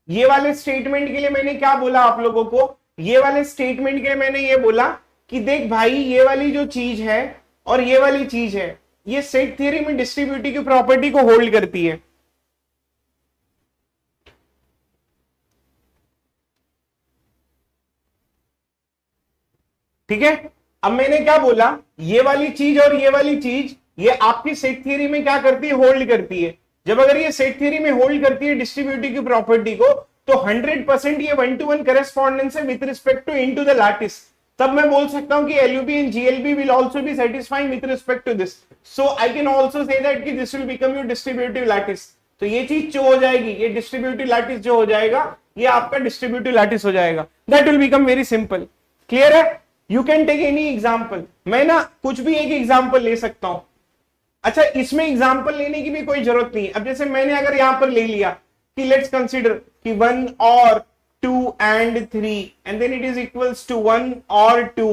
ये वाले स्टेटमेंट के लिए मैंने क्या बोला आप लोगों को? ये वाले स्टेटमेंट के लिए मैंने ये बोला कि देख भाई ये वाली जो चीज है और ये वाली चीज है, ये सेट थ्योरी में डिस्ट्रीब्यूटिव की प्रॉपर्टी को होल्ड करती है। ठीक है, अब मैंने क्या बोला, ये वाली चीज और ये वाली चीज ये आपकी सेट थ्योरी में क्या करती है? होल्ड करती है। जब अगर ये सेट थ्योरी में होल्ड करती है डिस्ट्रीब्यूटिव की प्रॉपर्टी को, तो 100% ये 1-to-1 करेस्पॉन्डेंस है with respect to into the lattice. तब मैं बोल सकता हूं कि LUB and GLB will also be satisfying with respect to this, so I can also say that कि this will become your distributive lattice. तो ये चीज जो हो जाएगी, ये डिस्ट्रीब्यूटिव लैटिस जो हो जाएगा, ये आपका डिस्ट्रीब्यूटिव लैटिस हो जाएगा। That will become very simple. Clear है? You can take any example. मैं ना कुछ भी एक एग्जाम्पल ले सकता हूं। अच्छा, इसमें एग्जाम्पल लेने की भी कोई जरूरत नहीं है। अब जैसे मैंने अगर यहां पर ले लिया कि लेट्स कंसीडर कि 1 और 2 and 3 and then it is equals to 1 or 2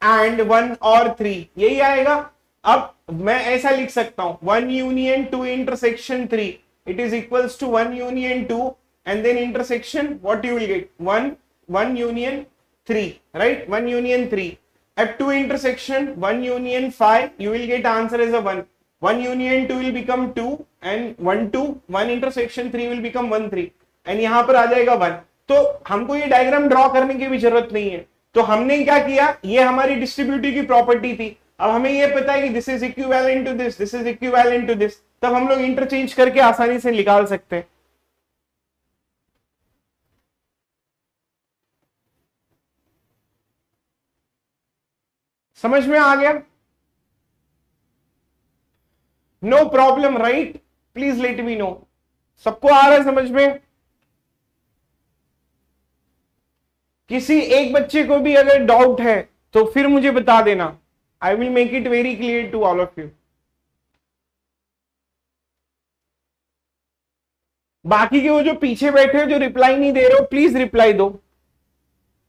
and 1 or 3, यही आएगा। अब मैं ऐसा लिख सकता हूं 1 union 2 intersection 3, it is equals to 1 union 2 and then intersection, what you will get? 1 union 3, right? 1 union 3. At 2 intersection 1 union 5, you will get answer as a 1. 1 union 2 will become 2 and 1 2, 1 intersection 3 will become 1 3 and यहां पर आ जाएगा 1। तो हमको ये डायग्राम ड्रॉ करने की भी जरूरत नहीं है। तो हमने क्या किया, ये हमारी डिस्ट्रीब्यूटिव की प्रॉपर्टी थी। अब हमें ये पता है कि this is equivalent to this, this is equivalent to this, तब हम लोग इंटरचेंज करके आसानी से निकाल सकते हैं। समझ में आ गया? No problem right? Please let me know. सबको आ रहा है समझ में? किसी एक बच्चे को भी अगर डाउट है तो फिर मुझे बता देना। I will make it very clear to all of you. बाकी के वो जो पीछे बैठे हो, जो रिप्लाई नहीं दे रहे हो, प्लीज रिप्लाई दो।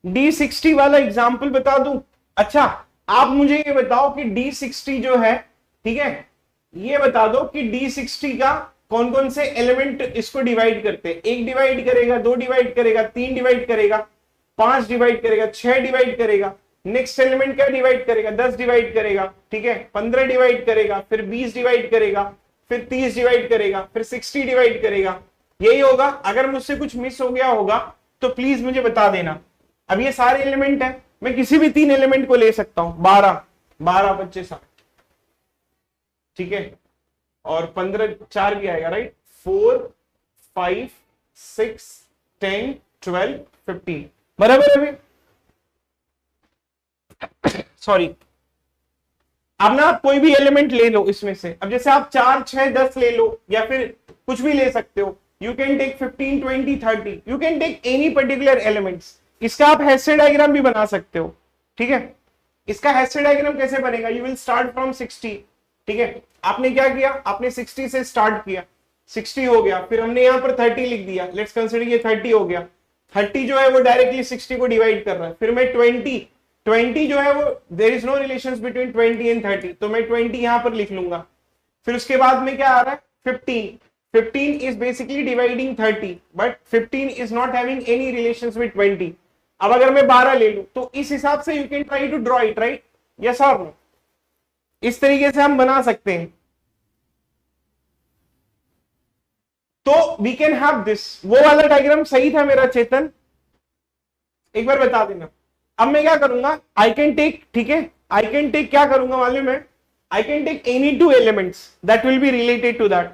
D60 वाला एग्जाम्पल बता दूं? अच्छा, आप मुझे ये बताओ कि D60 जो है, ठीक है, ये बता दो कि D60 का कौन कौन से एलिमेंट इसको डिवाइड करते हैं। 1 डिवाइड करेगा, 2 डिवाइड करेगा, 3 डिवाइड करेगा, 5 डिवाइड करेगा, 6 डिवाइड करेगा। नेक्स्ट एलिमेंट क्या डिवाइड करेगा? 10 डिवाइड करेगा, ठीक है, 15 डिवाइड करेगा, फिर 20 डिवाइड करेगा, फिर 30 डिवाइड करेगा, फिर 60 डिवाइड करेगा। यही होगा। अगर मुझसे कुछ मिस हो गया होगा तो प्लीज मुझे बता देना। अब ये सारे एलिमेंट है, मैं किसी भी 3 एलिमेंट को ले सकता हूं। 12 12 25 60, ठीक है, और 15 4 भी आएगा, राइट? 4 5 6 10 12 15, बराबर है? सॉरी, अब ना आप कोई भी एलिमेंट ले लो इसमें से। अब जैसे आप 4 6 10 ले लो या फिर कुछ भी ले सकते हो। You can take 15 20 30, you can take any particular elements. इसका आप हेस्टे डायग्राम भी बना सकते हो, ठीक है। इसका हेस्टे डायग्राम कैसे बनेगा? यू विल स्टार्ट फ्रॉम 60, ठीक है। आपने क्या किया? आपने 60 से स्टार्ट किया, 60 हो गया, फिर हमने यहां पर 30 लिख दिया। लेट्स कंसीडर ये 30 हो गया। 30 जो है वो डायरेक्टली 60 को डिवाइड कर रहा है। फिर मैं 20 जो है वो there is no relations between 20 and 30, तो मैं 20 यहां पर लिख लूंगा। फिर उसके बाद में क्या आ रहा है? 15 15 is basically dividing 30, but 15 is not having any relations with 20. अब अगर मैं 12 ले लूं तो इस हिसाब से you can try to draw it, right? Yes or no? इस तरीके से हम बना सकते हैं. तो वी कैन हैव दिस. वो वाला डायग्राम सही था मेरा चेतन, एक बार बता देना. अब मैं क्या करूंगा, आई कैन टेक, ठीक है, आई कैन टेक, क्या करूंगा मालूम है, I can take any two elements that will be related to that.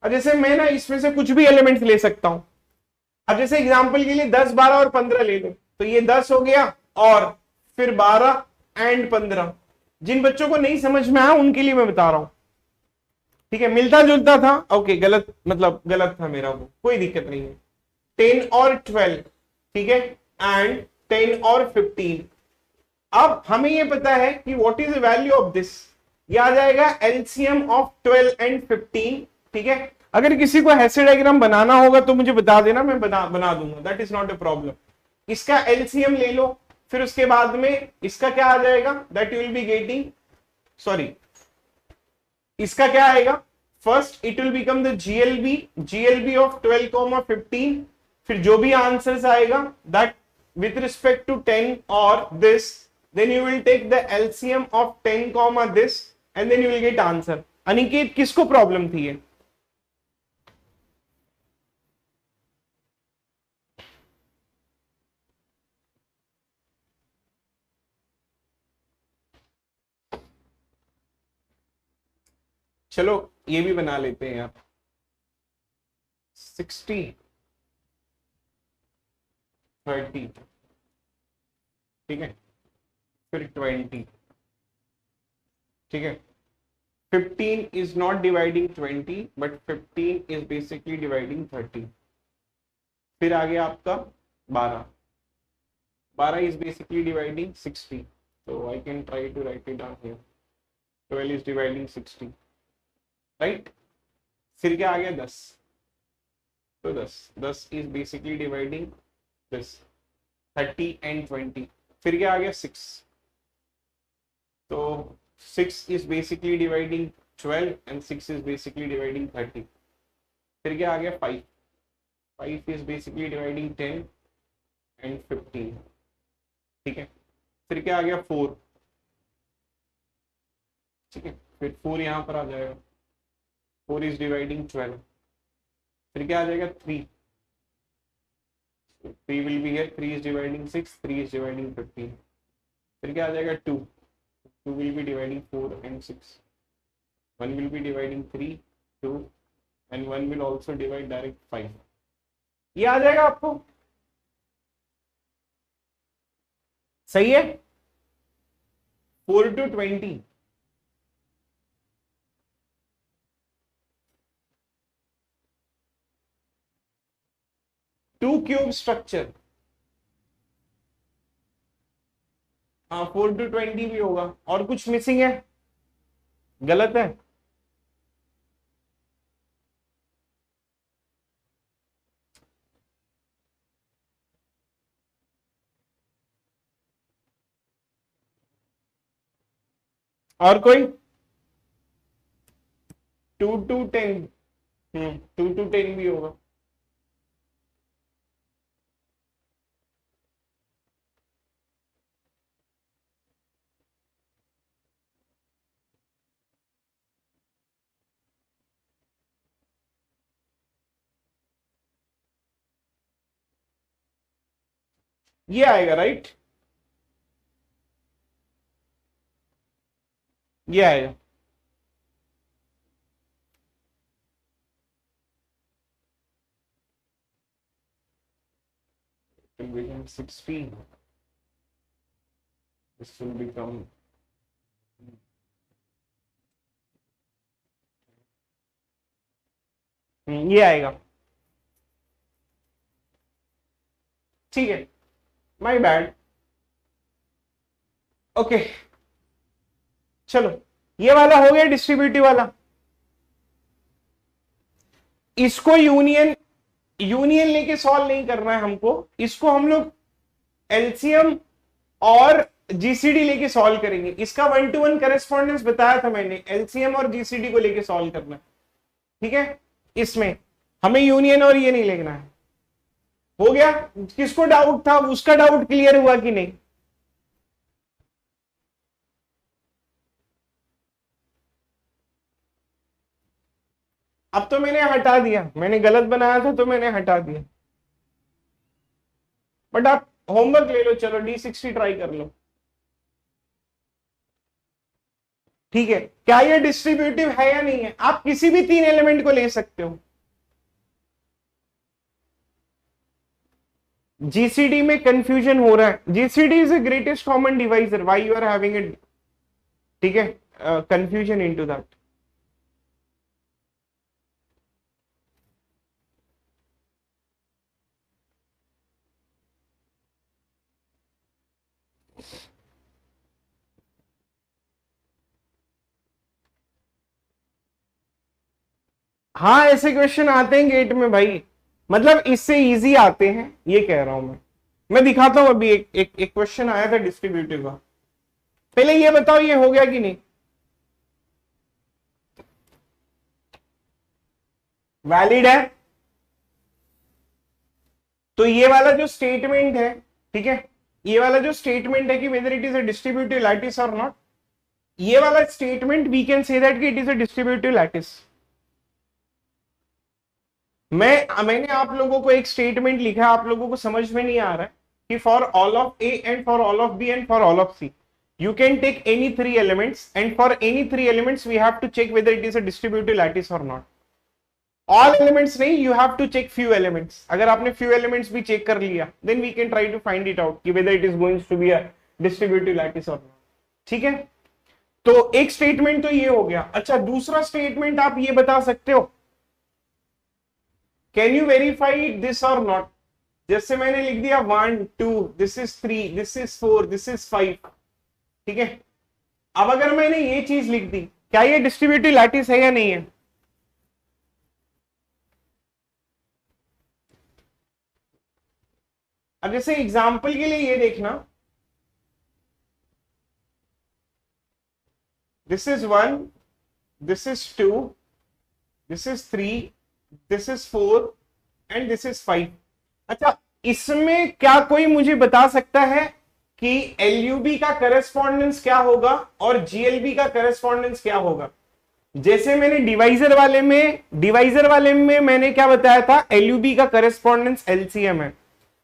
अब जैसे मैं ना इसमें से कुछ भी एलिमेंट्स ले सकता हूं. अब जैसे एग्जांपल के लिए 10, 12 और 15 ले लो, तो ये 10 हो गया और फिर 12 एंड 15. जिन बच्चों को नहीं समझ में आया उनके लिए मैं बता रहा हूं, ठीक है. मिलता जुलता था, ओके, गलत मतलब गलत था मेरा, वो कोई दिक्कत नहीं है. 10 और 12, ठीक है, एंड 10 और 15. अब हमें ये पता है कि what is the value of this. ये आ जाएगा एलसीएम ऑफ 12 एंड 15, ठीक है. अगर किसी को ऐसे डायग्राम बनाना होगा तो मुझे बता देना, मैं बना दूंगा, that is not a problem. इसका एलसीएम ले लो, फिर उसके बाद में इसका क्या आ जाएगा, that you will be getting, sorry, इसका क्या आएगा, first it will become the GLB of 12,15. फिर जो भी आंसर्स आएगा that with respect to 10 or this, then you will take the LCM of 10 comma this and then you will get answer. Aniket, किसको प्रॉब्लम थी ये? चलो ये भी बना लेते हैं आप. 60, 30, ठीक है, फिर 20, ठीक है. 15 is not dividing 20 but 15 is basically dividing 30. फिर आ गया आपका 12 is basically dividing 60, so I can try to write it down here. 12 is dividing 60, right? फिर क्या आ गया 10, तो 10 is basically dividing this 30 and 20. फिर क्या आ गया 6, तो 6 is basically dividing 12 and 6 is basically dividing 30. फिर क्या आ गया 5 is basically dividing 10 and 15, ठीक है. फिर क्या आ गया 4, ठीक है, फिर 4 यहां पर आ जाएगा, 4 is dividing 12. फिर क्या आ जाएगा 3 will be here, 3 is dividing 6, 3 is dividing 15. फिर क्या आ जाएगा 2 will be dividing 4 and 6. 1 will be dividing 3, 2 and 1 will also divide direct 5. ये आ जाएगा आपको, सही है. 4 to 20, टू क्यूब स्ट्रक्चर. हाँ, 4 to 20 भी होगा. और कुछ मिसिंग है, गलत है? और कोई? 2 to 10, 2 to 10 भी होगा. ये आएगा, राइट? ये आएगा. Division 16, this will become ये आएगा, ठीक है. My bad. ओके, चलो ये वाला हो गया डिस्ट्रीब्यूटिव वाला. इसको यूनियन लेके सॉल्व नहीं करना है हमको, इसको हम लोग एलसीएम और जीसीडी लेके सॉल्व करेंगे. इसका 1 to 1 करेस्पॉन्डेंस बताया था मैंने, एलसीएम और जीसीडी को लेके सॉल्व करना, ठीक है. इसमें हमें यूनियन और ये नहीं लिखना है। हो गया? किसको डाउट था उसका डाउट क्लियर हुआ कि नहीं? अब तो मैंने हटा दिया, मैंने गलत बनाया था तो मैंने हटा दिया। बट आप होमवर्क ले लो, चलो D60 ट्राई कर लो। ठीक है, क्या ये डिस्ट्रीब्यूटिव है या नहीं है? आप किसी भी 3 एलिमेंट को ले सकते हो। जीसीडी में कंफ्यूजन हो रहा है। GCD is the greatest common divisor, why you are having it, ठीक है, कंफ्यूजन इनटू दैट। हाँ ऐसे क्वेश्चन आते हैं गेट में भाई, मतलब इससे इजी आते हैं, ये कह रहा हूं मैं दिखाता हूं अभी एक क्वेश्चन आया था डिस्ट्रीब्यूटिव का। पहले ये बताओ ये हो गया कि नहीं? वैलिड है? तो ये वाला जो स्टेटमेंट है, ठीक है, ये वाला जो स्टेटमेंट है कि whether it is a distributive lattice or not, ये वाला statement we can say that कि it is a distributive lattice. मैंने आप लोगों को एक स्टेटमेंट लिखा, आप लोगों को समझ में नहीं आ रहा है कि for all of A and for all of B and for all of C you can take any 3 elements and for any 3 elements we have to check whether it is a distributive lattice or not. All elements नहीं, you have to check few elements. अगर आपने few elements भी check कर लिया then we can try to find it out कि whether it is going to be a distributive lattice or not. ठीक है, तो एक स्टेटमेंट तो ये हो गया। अच्छा दूसरा स्टेटमेंट आप ये बता सकते हो, कैन यू वेरीफाई दिस और नॉट? जैसे मैंने लिख दिया 1 2 this is 3 this is 4 this is 5, ठीक है, अब अगर मैंने ये चीज लिख दी, क्या ये डिस्ट्रीब्यूटिव लैटिस है या नहीं है? अब जैसे एग्जांपल के लिए ये देखना, this is 1 this is 2 this is 3 this is 4 and this is 5। अच्छा इसमें क्या कोई मुझे बता सकता है कि एलयूबी का करस्पॉन्डेंस क्या होगा और जीएलबी का करस्पॉन्डेंस क्या होगा? जैसे मैंने डिवाइजर वाले में मैंने क्या बताया था, एलयूबी का करस्पॉन्डेंस एलसीएम है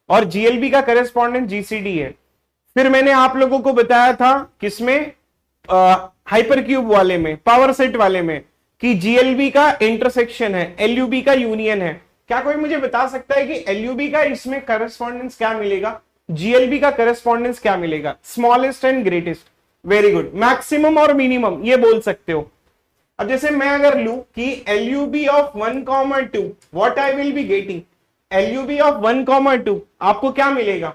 और जीएलबी का करस्पॉन्डेंस जीसीडी है। फिर मैंने आप लोगों को बताया था किसमें, हाइपरक्यूब वाले में, पावर सेट वाले में, कि जीएलबी का इंटरसेक्शन है, एलयूबी का यूनियन है। क्या कोई मुझे बता सकता है कि एलयूबी का इसमें करस्पॉन्डेंस क्या मिलेगा, जीएलबी का करस्पॉन्डेंस क्या मिलेगा? Smallest and greatest, very good. Maximum और मिनिमम ये बोल सकते हो। अब जैसे मैं अगर लू कि LUB of 1,2 what I will be getting, LUB of 1,2 आपको क्या मिलेगा?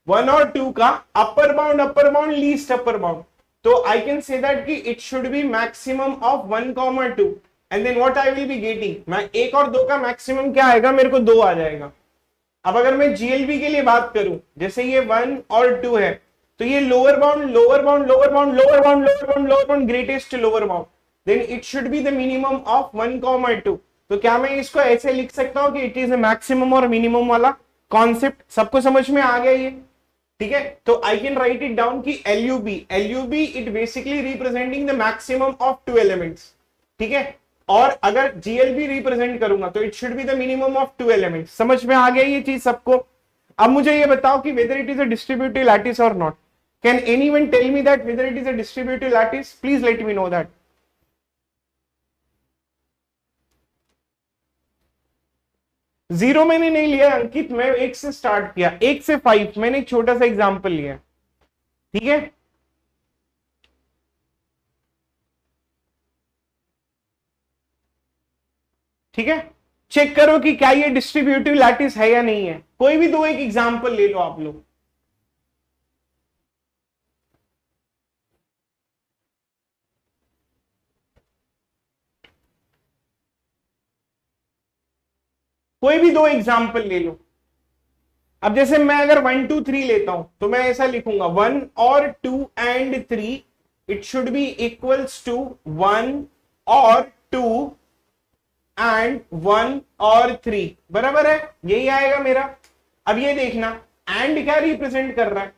1 और 2 का upper bound least upper bound, तो आई कैन से दैट कि it should be maximum of 1,2 and then what I will be getting, मैं 1 और 2 का मैक्सिमम क्या आएगा, मेरे को 2 आ जाएगा। अब अगर मैं जीएलबी के लिए बात करूं, जैसे ये 1 और 2 है, तो ये lower bound greatest lower bound, then it should be the minimum of 1,2। तो क्या मैं इसको ऐसे लिख सकता हूं कि इट इज अ मैक्सिमम और मिनिमम वाला कॉन्सेप्ट? सबको समझ में आ गया ये? ठीक है, तो I can write it down कि LUB it basically representing the maximum of 2 elements, ठीक है, और अगर जीएलबी रिप्रेजेंट करूंगा तो it should be the minimum of 2 elements. समझ में आ गया ये चीज सबको? अब मुझे ये बताओ कि whether it is a distributive lattice or not. Can anyone tell me that whether it is a distributive lattice? Please let me know that. Zero मैंने नहीं लिया अंकित, मैं 1 से स्टार्ट किया, 1 से 5 मैंने एक छोटा सा एग्जांपल लिया, ठीक है। ठीक है, चेक करो कि क्या ये डिस्ट्रीब्यूटिव लैटिस है या नहीं है। कोई भी 2 एक एग्जांपल ले लो आप लोग। कोई भी 2 एग्जांपल ले लो। अब जैसे मैं अगर 1 2 3 लेता हूं तो मैं ऐसा लिखूंगा 1 और 2 and 3 it should be equals to 1 और 2 एंड 1 और 3, बराबर है, यही आएगा मेरा। अब ये देखना एंड क्या रिप्रेजेंट कर रहा है,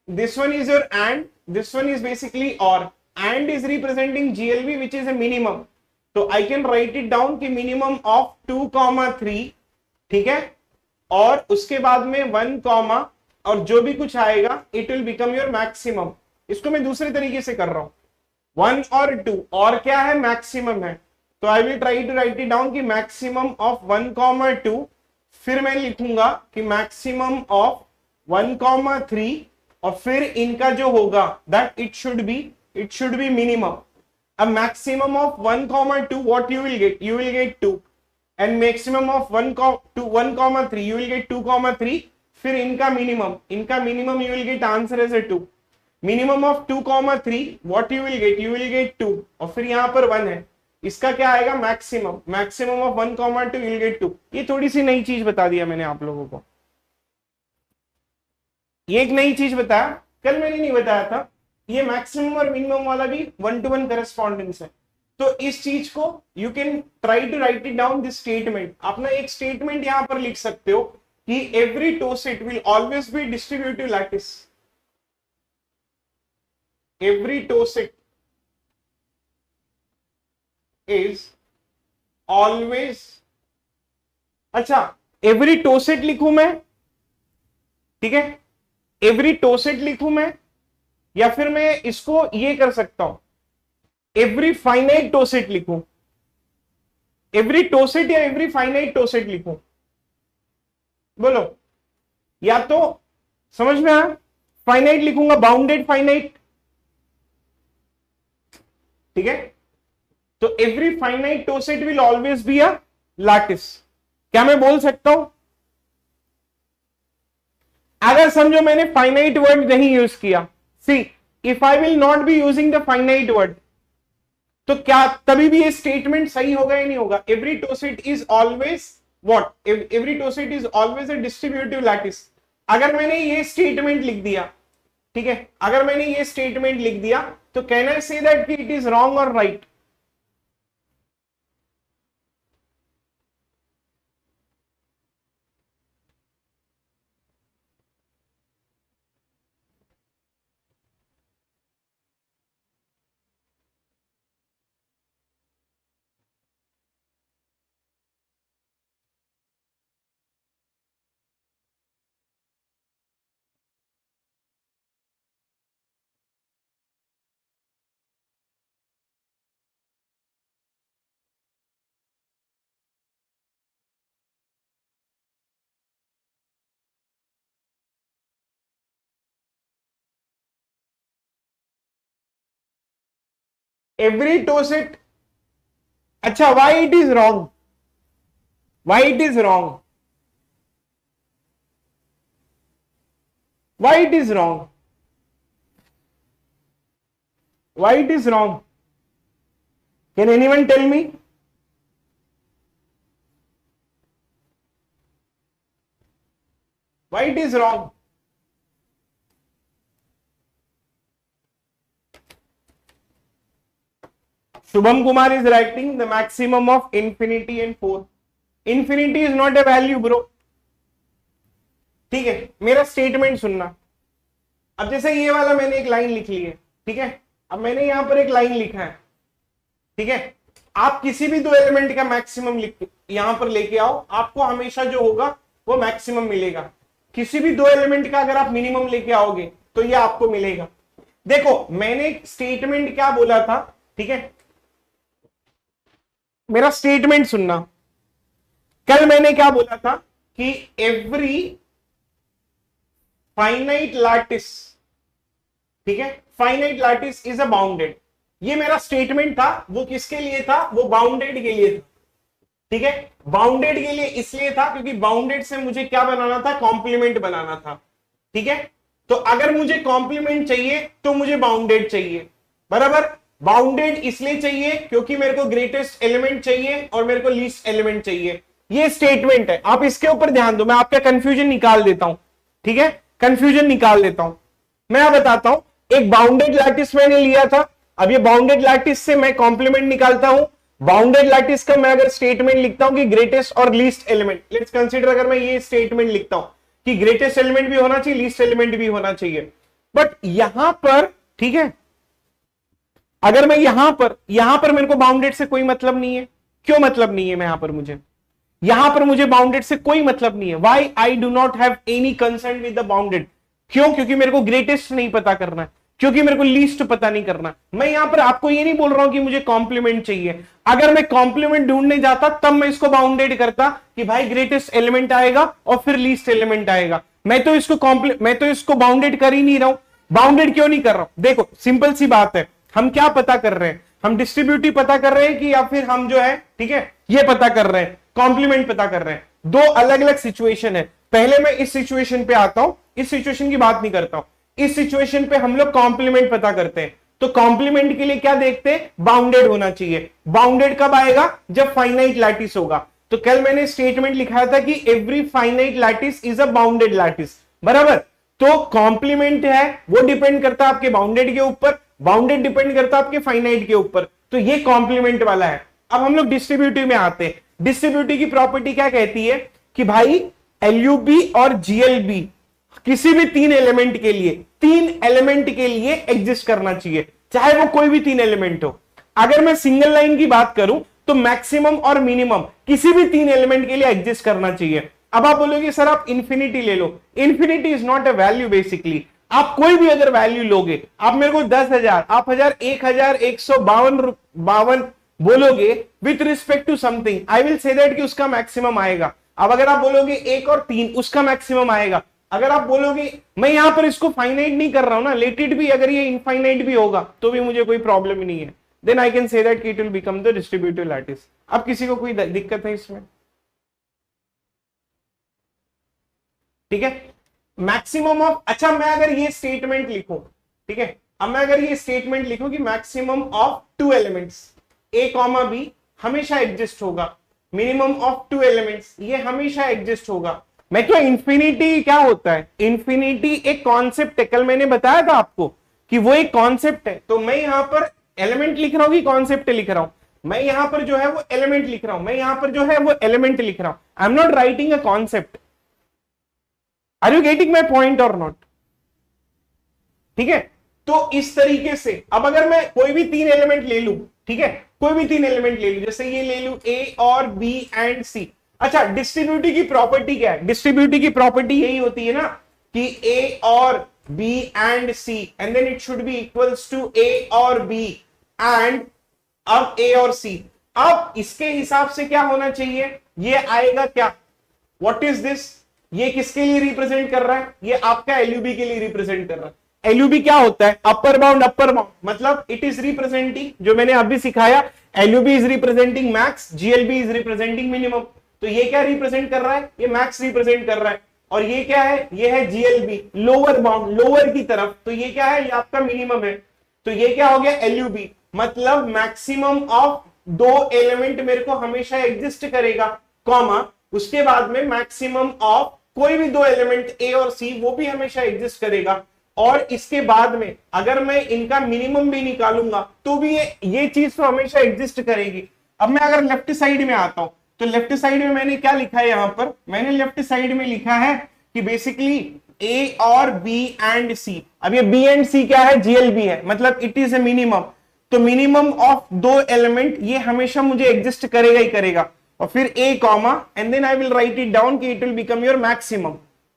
this one is your and, this one is basically or, and is representing GLB which is a minimum, तो I can write it down कि मिनिमम ऑफ 2,3, ठीक है, और उसके बाद में 1 कॉमा और जो भी कुछ आएगा it will become your maximum. इसको मैं दूसरे तरीके से कर रहा हूं, 1 और 2 और क्या है, मैक्सिमम है, तो I will try to write it down कि मैक्सिमम ऑफ 1,2, फिर मैं लिखूंगा कि मैक्सिमम ऑफ 1,3 और फिर इनका जो होगा that it should be minimum. अब maximum of 1,2 what you will get 2 and maximum of 1,3 you will get 2,3, फिर इनका minimum you will get answer as A 2, minimum of 2,3 what you will get 2 और फिर यहां पर 1 है, इसका क्या आएगा, maximum of 1,2 you will get 2। ये थोड़ी सी नई चीज बता दिया मैंने आप लोगों को, ये एक नई चीज बताया, कल मैंने नहीं बताया था। ये मैक्सिमम और मिनिमम वाला भी 1-to-1 करेस्पॉन्डेंस है, तो इस चीज को you can try to write it down this statement. अपना एक स्टेटमेंट यहां पर लिख सकते हो कि every toset will always be distributive lattice, every toset is always, अच्छा एवरी टोसेट लिखूं मैं, ठीक है, एवरी टोसेट लिखूं मैं, या फिर मैं इसको ये कर सकता हूं एवरी फाइनाइट टोसेट लिखूं, एवरी टोसेट या एवरी फाइनाइट टोसेट लिखूं, बोलो, या तो समझ में आया, फाइनाइट लिखूंगा, बाउंडेड फाइनाइट, ठीक है, तो every finite toset will always be a lattice. क्या मैं बोल सकता हूं, अगर समझो मैंने फाइनाइट वर्ड नहीं यूज किया, see if I will not be using the finite word, तो क्या तभी भी ये स्टेटमेंट सही होगा या नहीं होगा, every toset is always what, every toset is always a distributive lattice. अगर मैंने ये स्टेटमेंट लिख दिया, ठीक है, अगर मैंने ये स्टेटमेंट लिख दिया तो कैन आई से दैट कि इट इज रॉन्ग और राइट? एवरी टोसेट, अच्छा why it is wrong, why it is wrong, why it is wrong, why it is wrong, can anyone tell me? Why it is wrong? Shubham Kumar is writing the maximum of infinity and 4. Infinity is not a value, bro. ठीक है, मेरा स्टेटमेंट सुनना। अब जैसे ये वाला मैंने एक लाइन लिख ली है, ठीक है, अब मैंने यहां पर एक लाइन लिखा है, ठीक है, आप किसी भी दो एलिमेंट का मैक्सिमम लिख यहां पर लेके आओ, आपको हमेशा जो होगा वो मैक्सिमम मिलेगा। किसी भी दो एलिमेंट का अगर आप मिनिमम लेके आओगे तो ये आपको मिलेगा। देखो मैंने स्टेटमेंट क्या बोला था, ठीक है, मेरा स्टेटमेंट सुनना। कल मैंने क्या बोला था कि एवरी फाइनाइट लैटिस, ठीक है, finite lattice is a bounded, ये मेरा स्टेटमेंट था। वो किसके लिए था, वो बाउंडेड के लिए था, ठीक है, बाउंडेड के लिए इसलिए था क्योंकि बाउंडेड से मुझे क्या बनाना था, कॉम्प्लीमेंट बनाना था, ठीक है। तो अगर मुझे कॉम्प्लीमेंट चाहिए तो मुझे बाउंडेड चाहिए, बराबर। बाउंडेड इसलिए चाहिए क्योंकि मेरे को ग्रेटेस्ट एलिमेंट चाहिए और मेरे को लीस्ट एलिमेंट चाहिए। ये स्टेटमेंट है, आप इसके ऊपर ध्यान दो, मैं आपका कंफ्यूजन निकाल देता हूं, ठीक है, कंफ्यूजन निकाल देता हूं। मैं बताता हूं, एक बाउंडेड लैटिस मैंने लिया था, अब ये बाउंडेड लैटिस से मैं कॉम्प्लीमेंट निकालता हूं, बाउंडेड लैटिस का मैं अगर स्टेटमेंट लिखता हूं कि ग्रेटेस्ट और लीस्ट एलिमेंट, लेट्स कंसीडर अगर मैं ये स्टेटमेंट लिखता हूं कि ग्रेटेस्ट एलिमेंट भी होना चाहिए, लीस्ट एलिमेंट भी होना चाहिए, बट यहां पर, ठीक है, अगर मैं यहां पर मेरे को बाउंडेड से कोई मतलब नहीं है। क्यों मतलब नहीं है? मैं यहां पर मुझे बाउंडेड से कोई मतलब नहीं है। Why I do not have any concern with the bounded? क्यों? क्योंकि मेरे को ग्रेटेस्ट नहीं पता करना है, क्योंकि मेरे को लीस्ट पता नहीं करना। मैं यहां पर आपको ये नहीं बोल रहा हूं कि मुझे कॉम्प्लीमेंट चाहिए। अगर मैं कॉम्प्लीमेंट ढूंढने जाता तब मैं इसको बाउंडेड करता कि भाई ग्रेटेस्ट एलिमेंट आएगा और फिर लीस्ट एलिमेंट आएगा। मैं तो इसको बाउंडेड कर ही नहीं रहा हूं। बाउंडेड क्यों नहीं कर रहा हूं? देखो सिंपल सी बात है, हम क्या पता कर रहे हैं? हम डिस्ट्रीब्यूटिव पता कर रहे हैं कि या फिर हम जो है, ठीक है, ये पता कर रहे हैं, कॉम्प्लीमेंट पता कर रहे हैं। दो अलग अलग सिचुएशन है। पहले मैं इस सिचुएशन पे आता हूं, इस सिचुएशन की बात नहीं करता हूं। इस सिचुएशन पे हम लोग कॉम्प्लीमेंट पता करते हैं। तो कॉम्प्लीमेंट के लिए क्या देखते हैं? बाउंडेड होना चाहिए। बाउंडेड कब आएगा? जब फाइनाइट लैटिस होगा। तो कल मैंने स्टेटमेंट लिखा था कि every finite lattice is a bounded lattice, बराबर। तो कॉम्प्लीमेंट है वो डिपेंड करता है आपके बाउंडेड के ऊपर, बाउंडेड डिपेंड करता है आपके फाइनाइट के ऊपर। तो ये कॉम्प्लीमेंट वाला है। अब हम लोग डिस्ट्रीब्यूटिव में आते हैं। डिस्ट्रीब्यूटिव की प्रॉपर्टी क्या कहती है कि भाई एलयूबी और जीएलबी किसी भी तीन एलिमेंट के लिए एग्जिस्ट करना चाहिए, चाहे वो कोई भी तीन एलिमेंट हो। अगर मैं सिंगल लाइन की बात करूं तो मैक्सिमम और मिनिमम किसी भी तीन एलिमेंट के लिए एग्जिस्ट करना चाहिए। अब आप बोलोगे सर आप इंफिनिटी ले लो। Infinity is not a value. Basically आप कोई भी अगर वैल्यू लोगे, आप मेरे को 10,000, आप 1152 बोलोगे with respect to something, I will say that कि उसका मैक्सिमम आएगा। अब अगर आप बोलोगे 1 और 3, उसका मैक्सिमम आएगा। अगर आप बोलोगे, मैं यहां पर इसको फाइनाइट नहीं कर रहा हूं ना, लेट इट भी, अगर ये इनफाइनाइट भी होगा तो भी मुझे कोई प्रॉब्लम ही नहीं है। Then I can say that कि it will become the distributive lattice. अब किसी को कोई दिक्कत है इसमें? ठीक है, मैक्सिमम ऑफ, अच्छा मैं अगर ये स्टेटमेंट लिखूं, ठीक है, अब मैं अगर ये स्टेटमेंट लिखूं कि maximum of two elements A comma B हमेशा एग्जिस्ट होगा, मिनिमम ऑफ टू एलिमेंट्स ये हमेशा एग्जिस्ट होगा। मैं क्या, इंफिनिटी क्या होता है? इंफिनिटी एक कॉन्सेप्ट है, कल मैंने बताया था आपको कि वो एक कॉन्सेप्ट है। तो मैं यहां पर एलिमेंट लिख रहा हूं कि कॉन्सेप्ट लिख रहा हूं? मैं यहां पर जो है वो एलिमेंट लिख रहा हूं, मैं यहां पर जो है वो एलिमेंट लिख रहा हूं। I am not writing a concept. Are you getting my point और नॉट? ठीक है, तो इस तरीके से अब अगर मैं कोई भी तीन एलिमेंट ले लूं, ठीक है, कोई भी तीन एलिमेंट ले लूं, जैसे ये ले लूं ए और बी एंड सी। अच्छा, डिस्ट्रीब्यूटिव की प्रॉपर्टी क्या है? डिस्ट्रीब्यूटिव की प्रॉपर्टी यही होती है ना कि A or B and C and then it should be equals to A or B and अब ए और सी। अब इसके हिसाब से क्या होना चाहिए? ये आएगा क्या? What is this? ये किसके लिए रिप्रेजेंट कर रहा है? ये आपका एलयूबी के लिए रिप्रेजेंट कर रहा है। एलयूबी क्या होता है? अपर बाउंड, अपर बाउंड मतलब इट इज रिप्रेजेंटिंग, जो मैंने अभी सिखाया, LUB is representing max, GLB is representing minimum. तो ये क्या रिप्रेजेंट कर रहा है? ये मैक्स रिप्रेजेंट कर रहा है। और ये क्या है? ये है जीएलबी, लोअर बाउंड, लोअर की तरफ। तो ये क्या है? ये आपका मिनिमम है। तो ये क्या हो गया? एलयूबी, मतलब मैक्सिमम ऑफ दो एलिमेंट मेरे को हमेशा एग्जिस्ट करेगा, कॉमा उसके बाद में मैक्सिमम ऑफ कोई भी दो एलिमेंट ए और सी वो भी हमेशा एग्जिस्ट करेगा। और इसके बाद में अगर मैं इनका मिनिमम भी निकालूंगा तो भी ये चीज तो हमेशा एग्जिस्ट करेगी। अब मैं अगर लेफ्ट साइड में आता हूं तो लेफ्ट साइड में मैंने क्या लिखा है? यहां पर मैंने लेफ्ट साइड में लिखा है कि basically A or B and सी। अब ये बी एंड सी क्या है? जीएलबी है, मतलब इट इज ए मिनिमम। तो मिनिमम ऑफ दो एलिमेंट ये हमेशा मुझे एग्जिस्ट करेगा ही करेगा। और फिर A comma and then I will write it down कि it will become your maximum.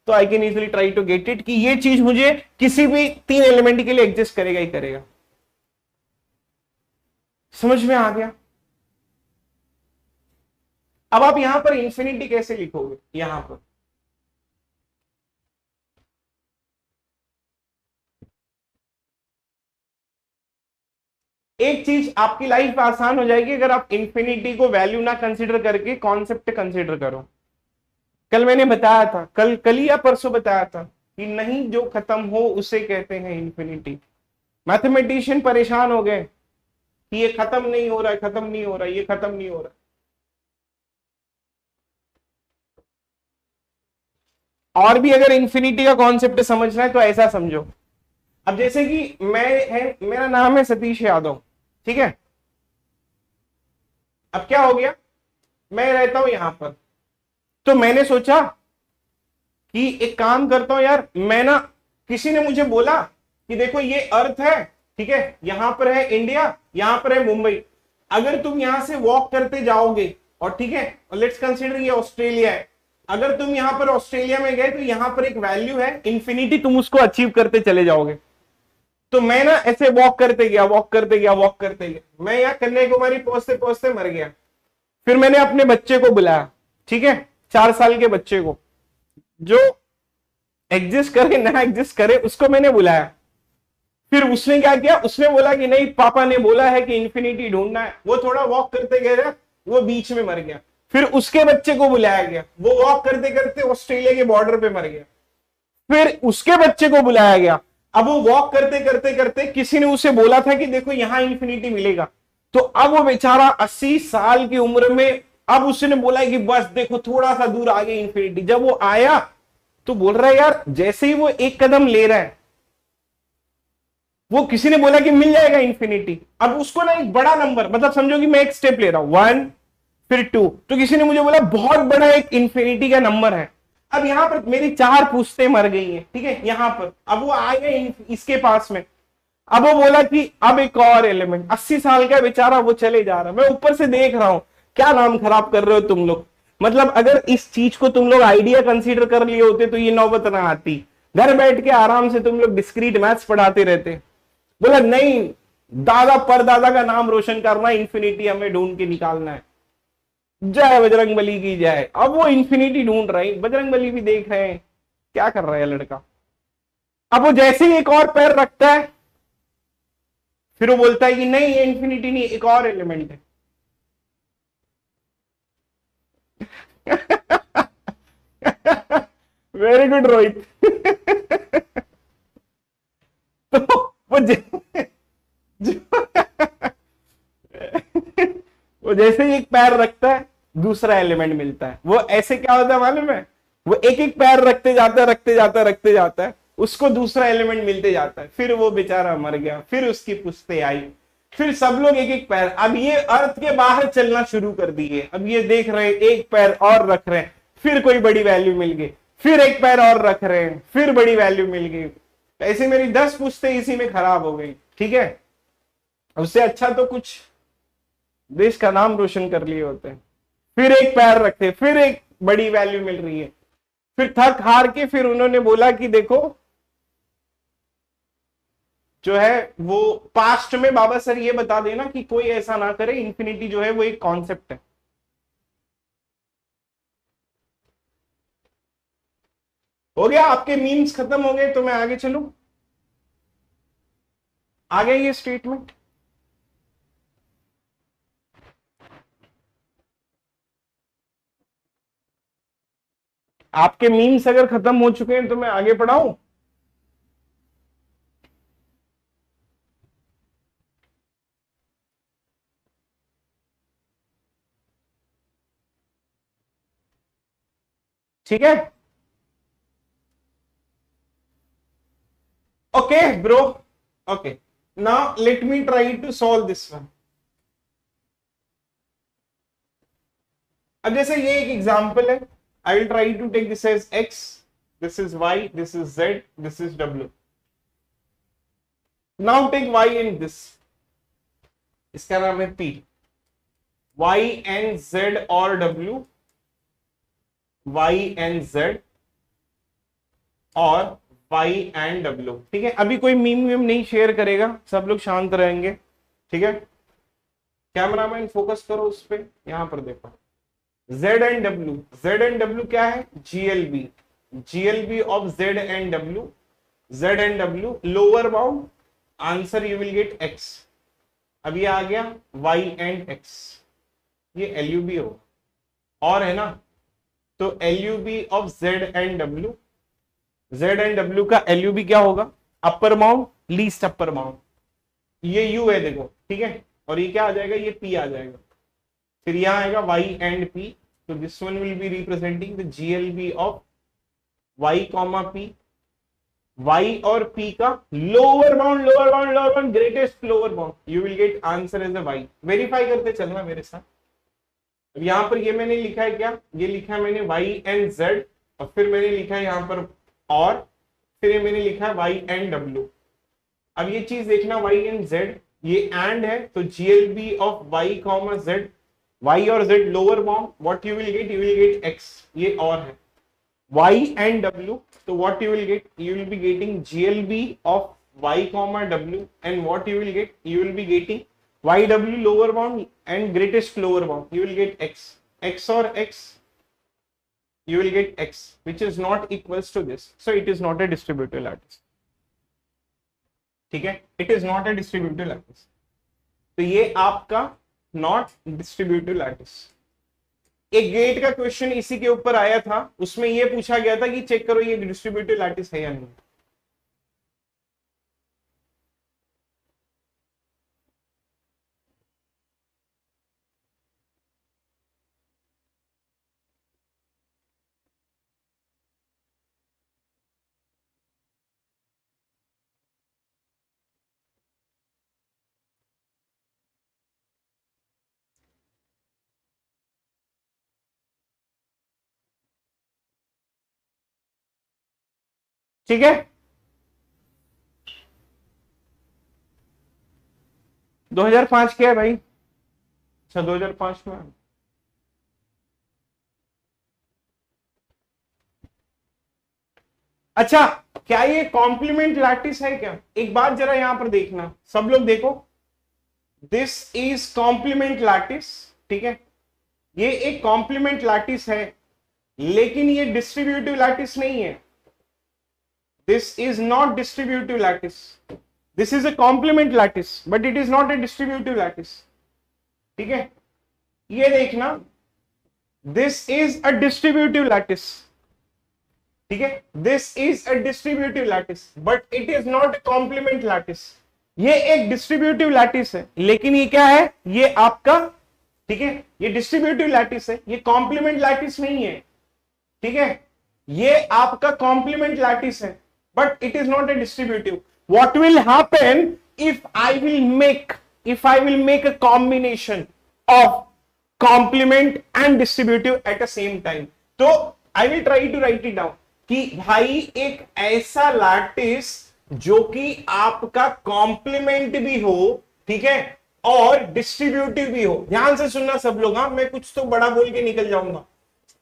तो I can easily try to get it कि ये चीज मुझे किसी भी तीन एलिमेंट के लिए एग्जिस्ट करेगा ही करेगा। समझ में आ गया? अब आप यहां पर इंफिनिटी कैसे लिखोगे? यहां पर एक चीज, आपकी लाइफ आसान हो जाएगी अगर आप इंफिनिटी को वैल्यू ना कंसीडर करके कॉन्सेप्ट कंसीडर करो। कल मैंने बताया था, कल या परसों बताया था कि नहीं, जो खत्म हो उसे कहते हैं इंफिनिटी। मैथमेटिशियन परेशान हो गए कि ये खत्म नहीं हो रहा है, खत्म नहीं हो रहा है, ये खत्म नहीं हो रहा है। और भी अगर इंफिनिटी का कॉन्सेप्ट समझना है तो ऐसा समझो। अब जैसे कि मेरा नाम है सतीश यादव, ठीक है, अब क्या हो गया, मैं रहता हूं यहां पर, तो मैंने सोचा कि एक काम करता हूं यार, मैं ना, किसी ने मुझे बोला कि देखो ये अर्थ है, ठीक है, यहां पर है इंडिया, यहां पर है मुंबई, अगर तुम यहां से वॉक करते जाओगे, और ठीक है, लेट्स कंसीडर ये ऑस्ट्रेलिया है, अगर तुम यहां पर ऑस्ट्रेलिया में गए तो यहां पर एक वैल्यू है इंफिनिटी, तुम उसको अचीव करते चले जाओगे। तो मैं ना ऐसे वॉक करते गया, वॉक करते गया, वॉक करते गया, मैं यहाँ कन्याकुमारी पहुंचते पहुंचते मर गया। फिर मैंने अपने बच्चे को बुलाया, ठीक है, 4 साल के बच्चे को, जो एग्जिस्ट करे ना एग्जिस्ट करे, उसको मैंने बुलाया। फिर उसने क्या किया, उसने बोला कि नहीं, पापा ने बोला है कि इंफिनिटी ढूंढना है, वो थोड़ा वॉक करते गया, वो बीच में मर गया। फिर उसके बच्चे को बुलाया गया, वो वॉक करते करते ऑस्ट्रेलिया के बॉर्डर पे मर गया। फिर उसके बच्चे को बुलाया गया, अब वो वॉक करते करते करते, किसी ने उसे बोला था कि देखो यहां इंफिनिटी मिलेगा, तो अब वो बेचारा 80 साल की उम्र में, अब उसने बोला कि बस देखो थोड़ा सा दूर आगे इंफिनिटी। जब वो आया तो बोल रहा है यार, जैसे ही वो एक कदम ले रहा है, वो किसी ने बोला कि मिल जाएगा इंफिनिटी, अब उसको ना एक बड़ा नंबर, मतलब समझो कि मैं एक स्टेप ले रहा हूं 1 फिर 2, तो किसी ने मुझे बोला बहुत बड़ा एक इंफिनिटी का नंबर है। अब यहां पर मेरी 4 पुश्ते मर गई हैं, ठीक है, यहां पर अब वो आ गए इसके पास में, अब वो बोला कि अब एक और एलिमेंट, 80 साल का बेचारा वो चले जा रहा है, मैं ऊपर से देख रहा हूं, क्या नाम खराब कर रहे हो तुम लोग। मतलब अगर इस चीज को तुम लोग आइडिया कंसीडर कर लिए होते तो ये नौबत ना आती, घर बैठ के आराम से तुम लोग डिस्क्रीट मैथ्स पढ़ाते रहते। बोला नहीं, दादा परदादा का नाम रोशन करना, इंफिनिटी हमें ढूंढ के निकालना है, जय बजरंग बली की जय। अब वो इंफिनिटी ढूंढ रहे हैं, बजरंग बली भी देख रहे हैं क्या कर रहा है लड़का। अब वो जैसे ही एक और पैर रखता है, फिर वो बोलता है कि नहीं ये इंफिनिटी नहीं, एक और एलिमेंट है। Very good Rohit. तो वो वो जैसे ही एक पैर रखता है, दूसरा एलिमेंट मिलता है। वो ऐसे क्या होता है मालूम है, वो एक एक पैर रखते जाता है, रखते जाता है, रखते जाता है, उसको दूसरा एलिमेंट मिलते जाता है। फिर वो बेचारा मर गया, फिर उसकी पुश्ते आई, फिर सब लोग एक एक पैर, अब ये अर्थ के बाहर चलना शुरू कर दिए, अब ये देख रहे हैं एक पैर और रख रहे हैं, फिर कोई बड़ी वैल्यू मिल गई, फिर एक पैर और रख रहे हैं, फिर बड़ी वैल्यू मिल गई। ऐसे मेरी 10 पुश्ते इसी में खराब हो गई, ठीक है। उससे अच्छा तो कुछ देश का नाम रोशन कर लिए होते हैं। फिर एक पैर रखे, फिर एक बड़ी वैल्यू मिल रही है, फिर थक हार के फिर उन्होंने बोला कि देखो जो है वो पास्ट में, बाबा सर ये बता देना कि कोई ऐसा ना करे, इंफिनिटी जो है वो एक कॉन्सेप्ट है। हो गया, आपके मीम्स खत्म हो गए, तो मैं आगे चलूं, आ गया ये स्टेटमेंट। आपके मीम्स अगर खत्म हो चुके हैं तो मैं आगे पढ़ाऊं। ठीक है, okay bro, okay, now let me try to solve this one. अब जैसे ये एक एग्जांपल है, I will try to take this as x, this is y, this is z, this is w। Now take y in this, इसका नाम है p, y and z और w, y and z और y and w, ठीक है। अभी कोई मीम वीम नहीं शेयर करेगा, सब लोग शांत रहेंगे, ठीक है। कैमरामैन फोकस करो उस पे, यहां पर देखो, Z and W, Z and W क्या है, GLB, GLB of Z and W, Z and W lower bound, answer you will gate X। अब ये आ गया Y एंड X, ये LUB हो और है ना, तो LUB of Z and W, Z and W का LUB क्या होगा, अपर बाउंड, लीस्ट अपर बाउंड, ये U है देखो, ठीक है, और ये क्या आ जाएगा, ये P आ जाएगा। फिर यहां आएगा y एंड p, तो this one will be representing the GLB of y comma p, y और p का lower bound, lower bound, lower bound, greatest lower bound, you will get answer as a y। Verify करते चलना मेरे साथ, अब यहाँ पर ये मैंने लिखा है क्या, ये लिखा है मैंने y एंड z, और फिर मैंने लिखा है यहाँ पर और फिर ये मैंने लिखा है y एंड w। अब ये चीज देखना y एंड z, ये एंड है तो GLB of y comma z, y और z lower bound, what you will gate x, ये और है y एंड w, तो what you will gate, you will be getting GLB of y comma w, and what you will get, you will be getting yw lower bound and greatest lower bound, you will get x or x, you will get x which is not equals to this, so it is not a distributive lattice, ठीक है, it is not a distributive lattice, तो ये आपका नॉट डिस्ट्रीब्यूटिव लैटिस। एक गेट का क्वेश्चन इसी के ऊपर आया था, उसमें ये पूछा गया था कि चेक करो ये डिस्ट्रीब्यूटिव लैटिस है या नहीं। ठीक है, 2005 क्या है भाई, अच्छा 2005 में, अच्छा क्या ये कॉम्प्लीमेंट लैटिस है क्या, एक बात जरा यहां पर देखना सब लोग देखो, दिस इज कॉम्प्लीमेंट लैटिस, ठीक है, ये एक कॉम्प्लीमेंट लैटिस है लेकिन ये डिस्ट्रीब्यूटिव लैटिस नहीं है, this is not distributive lattice, this is a complement lattice but it is not a distributive lattice, ठीक है, ये देखना this is a distributive lattice, ठीक है, this is a distributive lattice but it is not complement lattice, ये एक डिस्ट्रीब्यूटिव लैटिस है लेकिन ये क्या है, ये आपका, ठीक है, ये डिस्ट्रीब्यूटिव लैटिस है, ये कॉम्प्लीमेंट लैटिस नहीं है, ठीक है, ये आपका कॉम्प्लीमेंट लैटिस है but it is not a distributive. What will happen if I will make a combination of complement and distributive at a same time, तो I will try to write it down कि भाई एक ऐसा लैटिस जो कि आपका कॉम्प्लीमेंट भी हो, ठीक है, और डिस्ट्रीब्यूटिव भी हो, ध्यान से सुनना सब लोग, हाँ मैं कुछ तो बड़ा बोल के निकल जाऊंगा,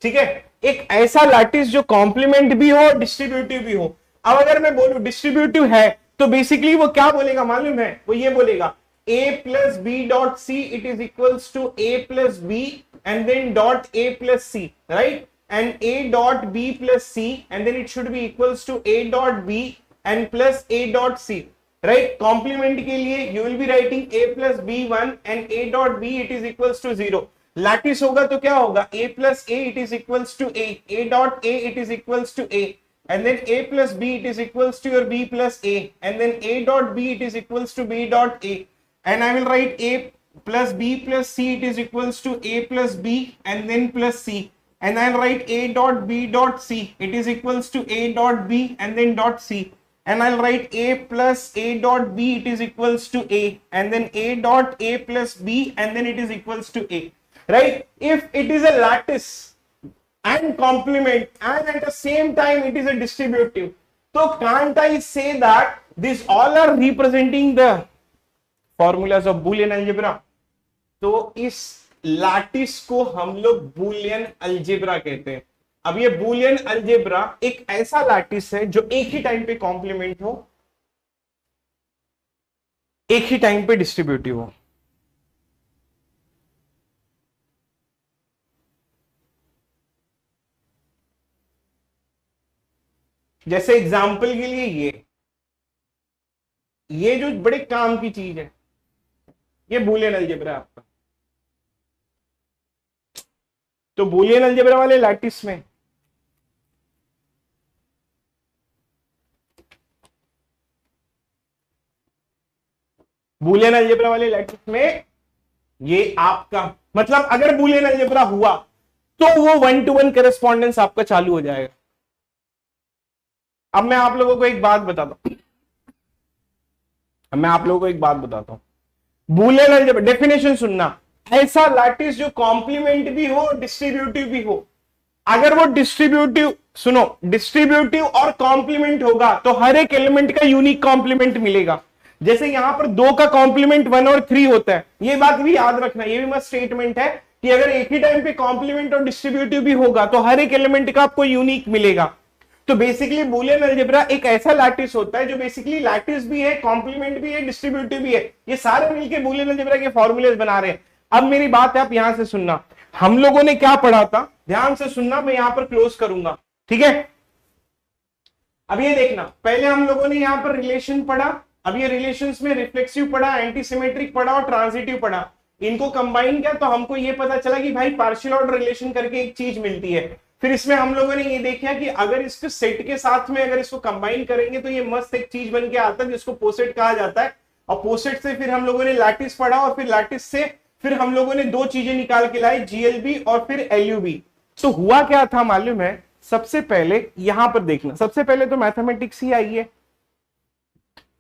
ठीक है, एक ऐसा लैटिस जो कॉम्प्लीमेंट भी हो डिस्ट्रीब्यूटिव भी हो। अब अगर मैं बोलूं डिस्ट्रीब्यूटिव है तो बेसिकली वो क्या बोलेगा मालूम है, वो ये बोलेगा a plus b dot c it is equals to a plus b and then dot a plus c, right, and a dot b plus c and then it should be equals to a dot b and plus a dot c, right, complement के लिए you will be writing a plus b1 and a dot b it is equals to 0, lattice होगा तो क्या होगा, a plus a it is equals to a dot a it is equals to a and then a plus b it is equals to your b plus a and then a dot b it is equals to b dot a, and I will write a plus b plus c it is equals to a plus b and then plus c, and I'll write a dot b dot c it is equals to a dot b and then dot c, and I'll write a plus a dot b it is equals to a and then a dot a plus b and then it is equals to a, right, if it is a lattice and complement and at the same time it is a distributive, so can't I say that these all are representing the formulas of Boolean algebra, तो इस लैटिस को हम लोग बूलियन अलजेब्रा कहते हैं। अब ये बूलियन अलजेब्रा एक ऐसा लैटिस है जो एक ही टाइम पे कॉम्प्लीमेंट हो, एक ही टाइम पे डिस्ट्रीब्यूटिव हो, जैसे एग्जाम्पल के लिए ये जो बड़े काम की चीज है ये बूलियन अलजेब्रा आपका, तो बूलियन अलजेब्रा वाले लैटिस में बूलियन अलजेब्रा वाले लैटिस में ये आपका मतलब अगर बूलियन अलजेब्रा हुआ तो वो 1-to-1 करेस्पॉन्डेंस आपका चालू हो जाएगा। अब मैं आप लोगों को एक बात बताता हूं, बूलियन अलजेब्रा डेफिनेशन सुनना, ऐसा लैटिस जो कॉम्प्लीमेंट भी हो डिस्ट्रीब्यूटिव भी हो। अगर वो डिस्ट्रीब्यूटिव, सुनो, डिस्ट्रीब्यूटिव और कॉम्प्लीमेंट होगा तो हर एक एलिमेंट का यूनिक कॉम्प्लीमेंट मिलेगा। जैसे यहां पर 2 का कॉम्प्लीमेंट 1 और 3 होता है, ये बात भी याद रखना, ये भी मस्त स्टेटमेंट है कि अगर एक ही टाइम पे कॉम्प्लीमेंट और डिस्ट्रीब्यूटिव भी होगा तो हर एक एलिमेंट का आपको यूनिक मिलेगा। तो बेसिकली बूलियन अलजेब्रा एक ऐसा लैटिस होता है जो बेसिकली लैटिस भी है, कॉम्प्लीमेंट भी है, डिस्ट्रीब्यूटिव भी है, ये सारे मिलकर बूलियन अलजेब्रा के फॉर्मूलेस बना रहे हैं। अब मेरी बात है, आप यहां से सुनना, हम लोगों ने क्या पढ़ा था, ध्यान से सुनना, मैं यहां पर क्लोज करूंगा, ठीक है। अब ये देखना, पहले हम लोगों ने यहां पर रिलेशन पढ़ा, अब ये रिलेशंस में रिफ्लेक्सिव पढ़ा, एंटीसिमेट्रिक पढ़ा और ट्रांजिटिव पढ़ा। इनको कंबाइन किया तो हमको ये पता चला कि भाई पार्शियल ऑर्डर रिलेशन करके एक चीज मिलती है। फिर इसमें हम लोगों ने ये देखा कि अगर इसको सेट के साथ में अगर इसको कंबाइन करेंगे तो ये मस्त एक चीज बन के आता है जिसको पोसेट कहा जाता है। और पोसेट से फिर हम लोगों ने लैटिस पढ़ा और फिर लैटिस से फिर हम लोगों ने 2 चीजें निकाल के लाई, जीएलबी और फिर एलयूबी। तो हुआ क्या था मालूम है, सबसे पहले यहां पर देखना, सबसे पहले तो मैथमेटिक्स ही आई है,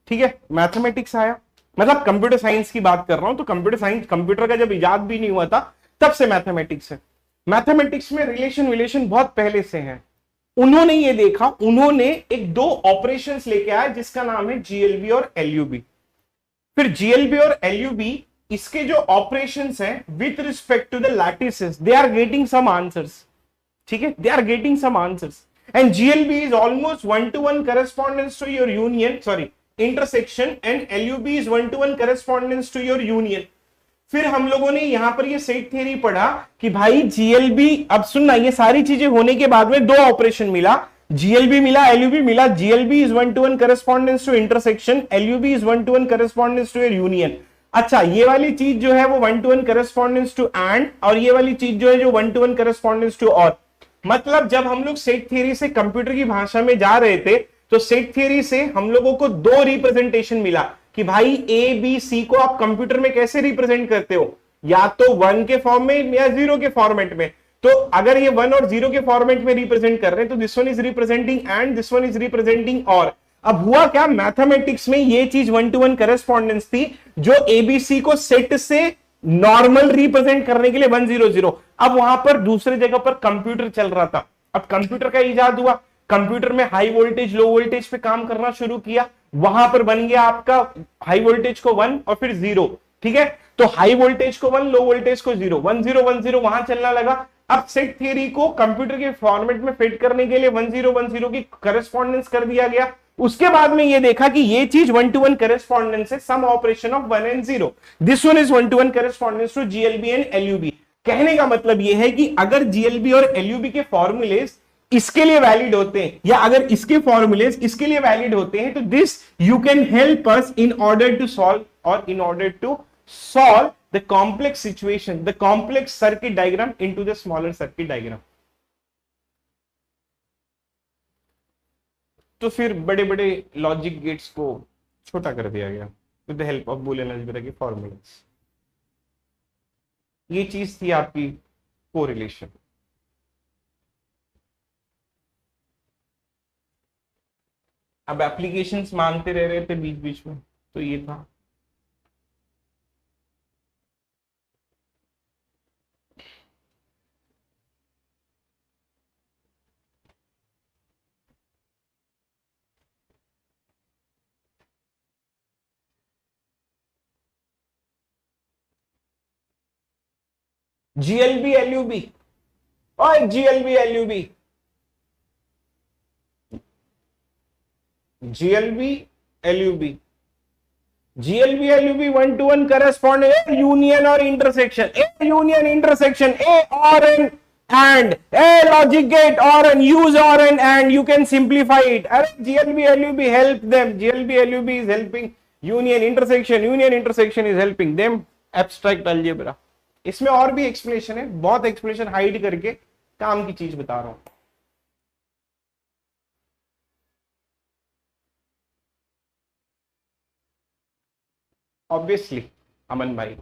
ठीक है, मैथमेटिक्स आया, मतलब कंप्यूटर साइंस की बात कर रहा हूं, तो कंप्यूटर साइंस, कंप्यूटर का जब इजाद भी नहीं हुआ था तब से मैथमेटिक्स है। मैथमेटिक्स में रिलेशन बहुत पहले से है। उन्होंने ये देखा, उन्होंने एक 2 ऑपरेशंस लेके आए जिसका नाम है जीएलबी और एलयूबी। फिर जीएलबी और एलयूबी, इसके जो ऑपरेशंस हैं with respect to the lattices, they are getting some answers, ठीक है, they are getting some answers. And GLB is almost 1-to-1 correspondence to your union, sorry, intersection, and LUB is 1-to-1 correspondence to your union। फिर हम लोगों ने यहां पर ये सेट थ्योरी पढ़ा कि भाई जीएलबी, अब सुनना, ये सारी चीजें होने के बाद में 2 ऑपरेशन मिला, जीएलबी मिला, एलयूबी मिला। GLB is 1-to-1 correspondence to intersection, LUB is 1-to-1 correspondence to your union। अच्छा, ये वाली चीज जो है वो 1-to-1 correspondence to and, और ये वाली चीज जो है जो 1-to-1 correspondence to और। मतलब जब हम लोग सेट थ्योरी से कंप्यूटर की भाषा में जा रहे थे तो सेट थ्योरी से हम लोगों को 2 रिप्रेजेंटेशन मिला कि भाई ए बी सी को आप कंप्यूटर में कैसे रिप्रेजेंट करते हो, या तो 1 के फॉर्म में या 0 के फॉर्मेट में। तो अगर ये 1 और 0 के फॉर्मेट में रिप्रेजेंट कर रहे हैं तो this one is representing and, this one is representing और। अब हुआ क्या, मैथमेटिक्स में ये चीज 1-to-1 करेस्पॉन्डेंस थी जो एबीसी को सेट से नॉर्मल रिप्रेजेंट करने के लिए 1-0-0। अब वहां पर दूसरे जगह पर कंप्यूटर चल रहा था, अब कंप्यूटर का इजाद हुआ, कंप्यूटर में हाई वोल्टेज लो वोल्टेज पे काम करना शुरू किया, वहां पर बन गया आपका हाई वोल्टेज को 1 और फिर 0, ठीक है। तो हाई वोल्टेज को 1, लो वोल्टेज को 0, 1-0-1-0 वहां चलना लगा। अब सेट थियरी को कंप्यूटर के फॉर्मेट में फिट करने के लिए 1-0-1-0 की करेस्पॉन्डेंस कर दिया गया। उसके बाद में ये देखा कि ये चीज 1-to-1 करेस्पॉन्डेंस है, some operation of 1 and 0, this one is 1-to-1 correspondence to GLB and LUB. कहने का मतलब ये है कि अगर जीएलबी और एलयूबी के फॉर्मूलेस इसके लिए वैलिड होते हैं या अगर इसके फॉर्मूलेस इसके लिए वैलिड होते हैं तो this you can help us in order to solve और in order to solve the complex situation, the complex circuit diagram into the smaller circuit diagram. तो फिर बड़े बड़े लॉजिक गेट्स को छोटा कर दिया गया with the help of Boolean algebra के फॉर्मूलास। ये चीज थी आपकी कोरिलेशन। अब एप्लीकेशंस मांगते रह रहे थे बीच बीच में, तो ये था। जीएलबी एलयूबी और GLB LUB, GLB LUB, GLB LUB 1-to-1 correspond union और intersection, a union intersection, a और an and, a logic gate और एन, यूज और an and, you can simplify it. अरे GLB LUB help them, GLB LUB is helping union intersection is helping them abstract algebra. इसमें और भी एक्सप्लेनेशन है, बहुत एक्सप्लेनेशन हाइड करके काम की चीज बता रहा हूं। ऑब्वियसली अमन भाई,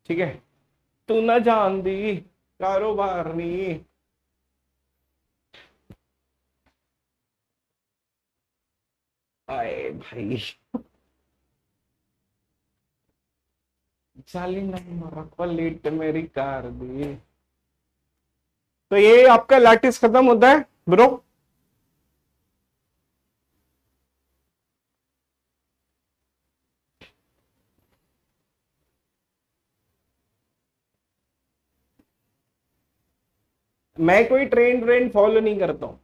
ठीक है, तू न जान दी कारोबार नहीं। आए भाई, चाली लेट मेरी कार दी। तो ये आपका लैटिस खत्म होता है ब्रो। मैं कोई ट्रेंड फॉलो नहीं करता हूं,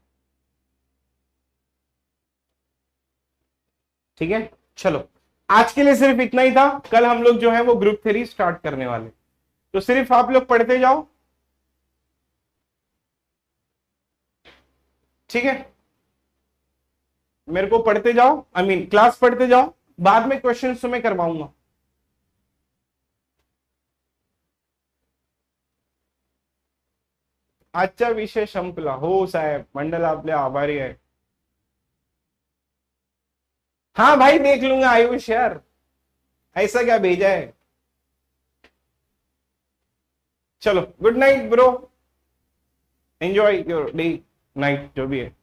ठीक है। चलो आज के लिए सिर्फ इतना ही था। कल हम लोग जो है वो ग्रुप थ्री स्टार्ट करने वाले, तो सिर्फ आप लोग पढ़ते जाओ, ठीक है। मेरे को पढ़ते जाओ, आई मीन क्लास पढ़ते जाओ, बाद में क्वेश्चन तो मैं करवाऊंगा। आजचा विषय संपला हो साहेब, मंडल आपले आभारी आहे। हाँ भाई देख लूंगा आयुष यार, ऐसा क्या भेजा है। चलो good night bro, enjoy your day night जो भी है।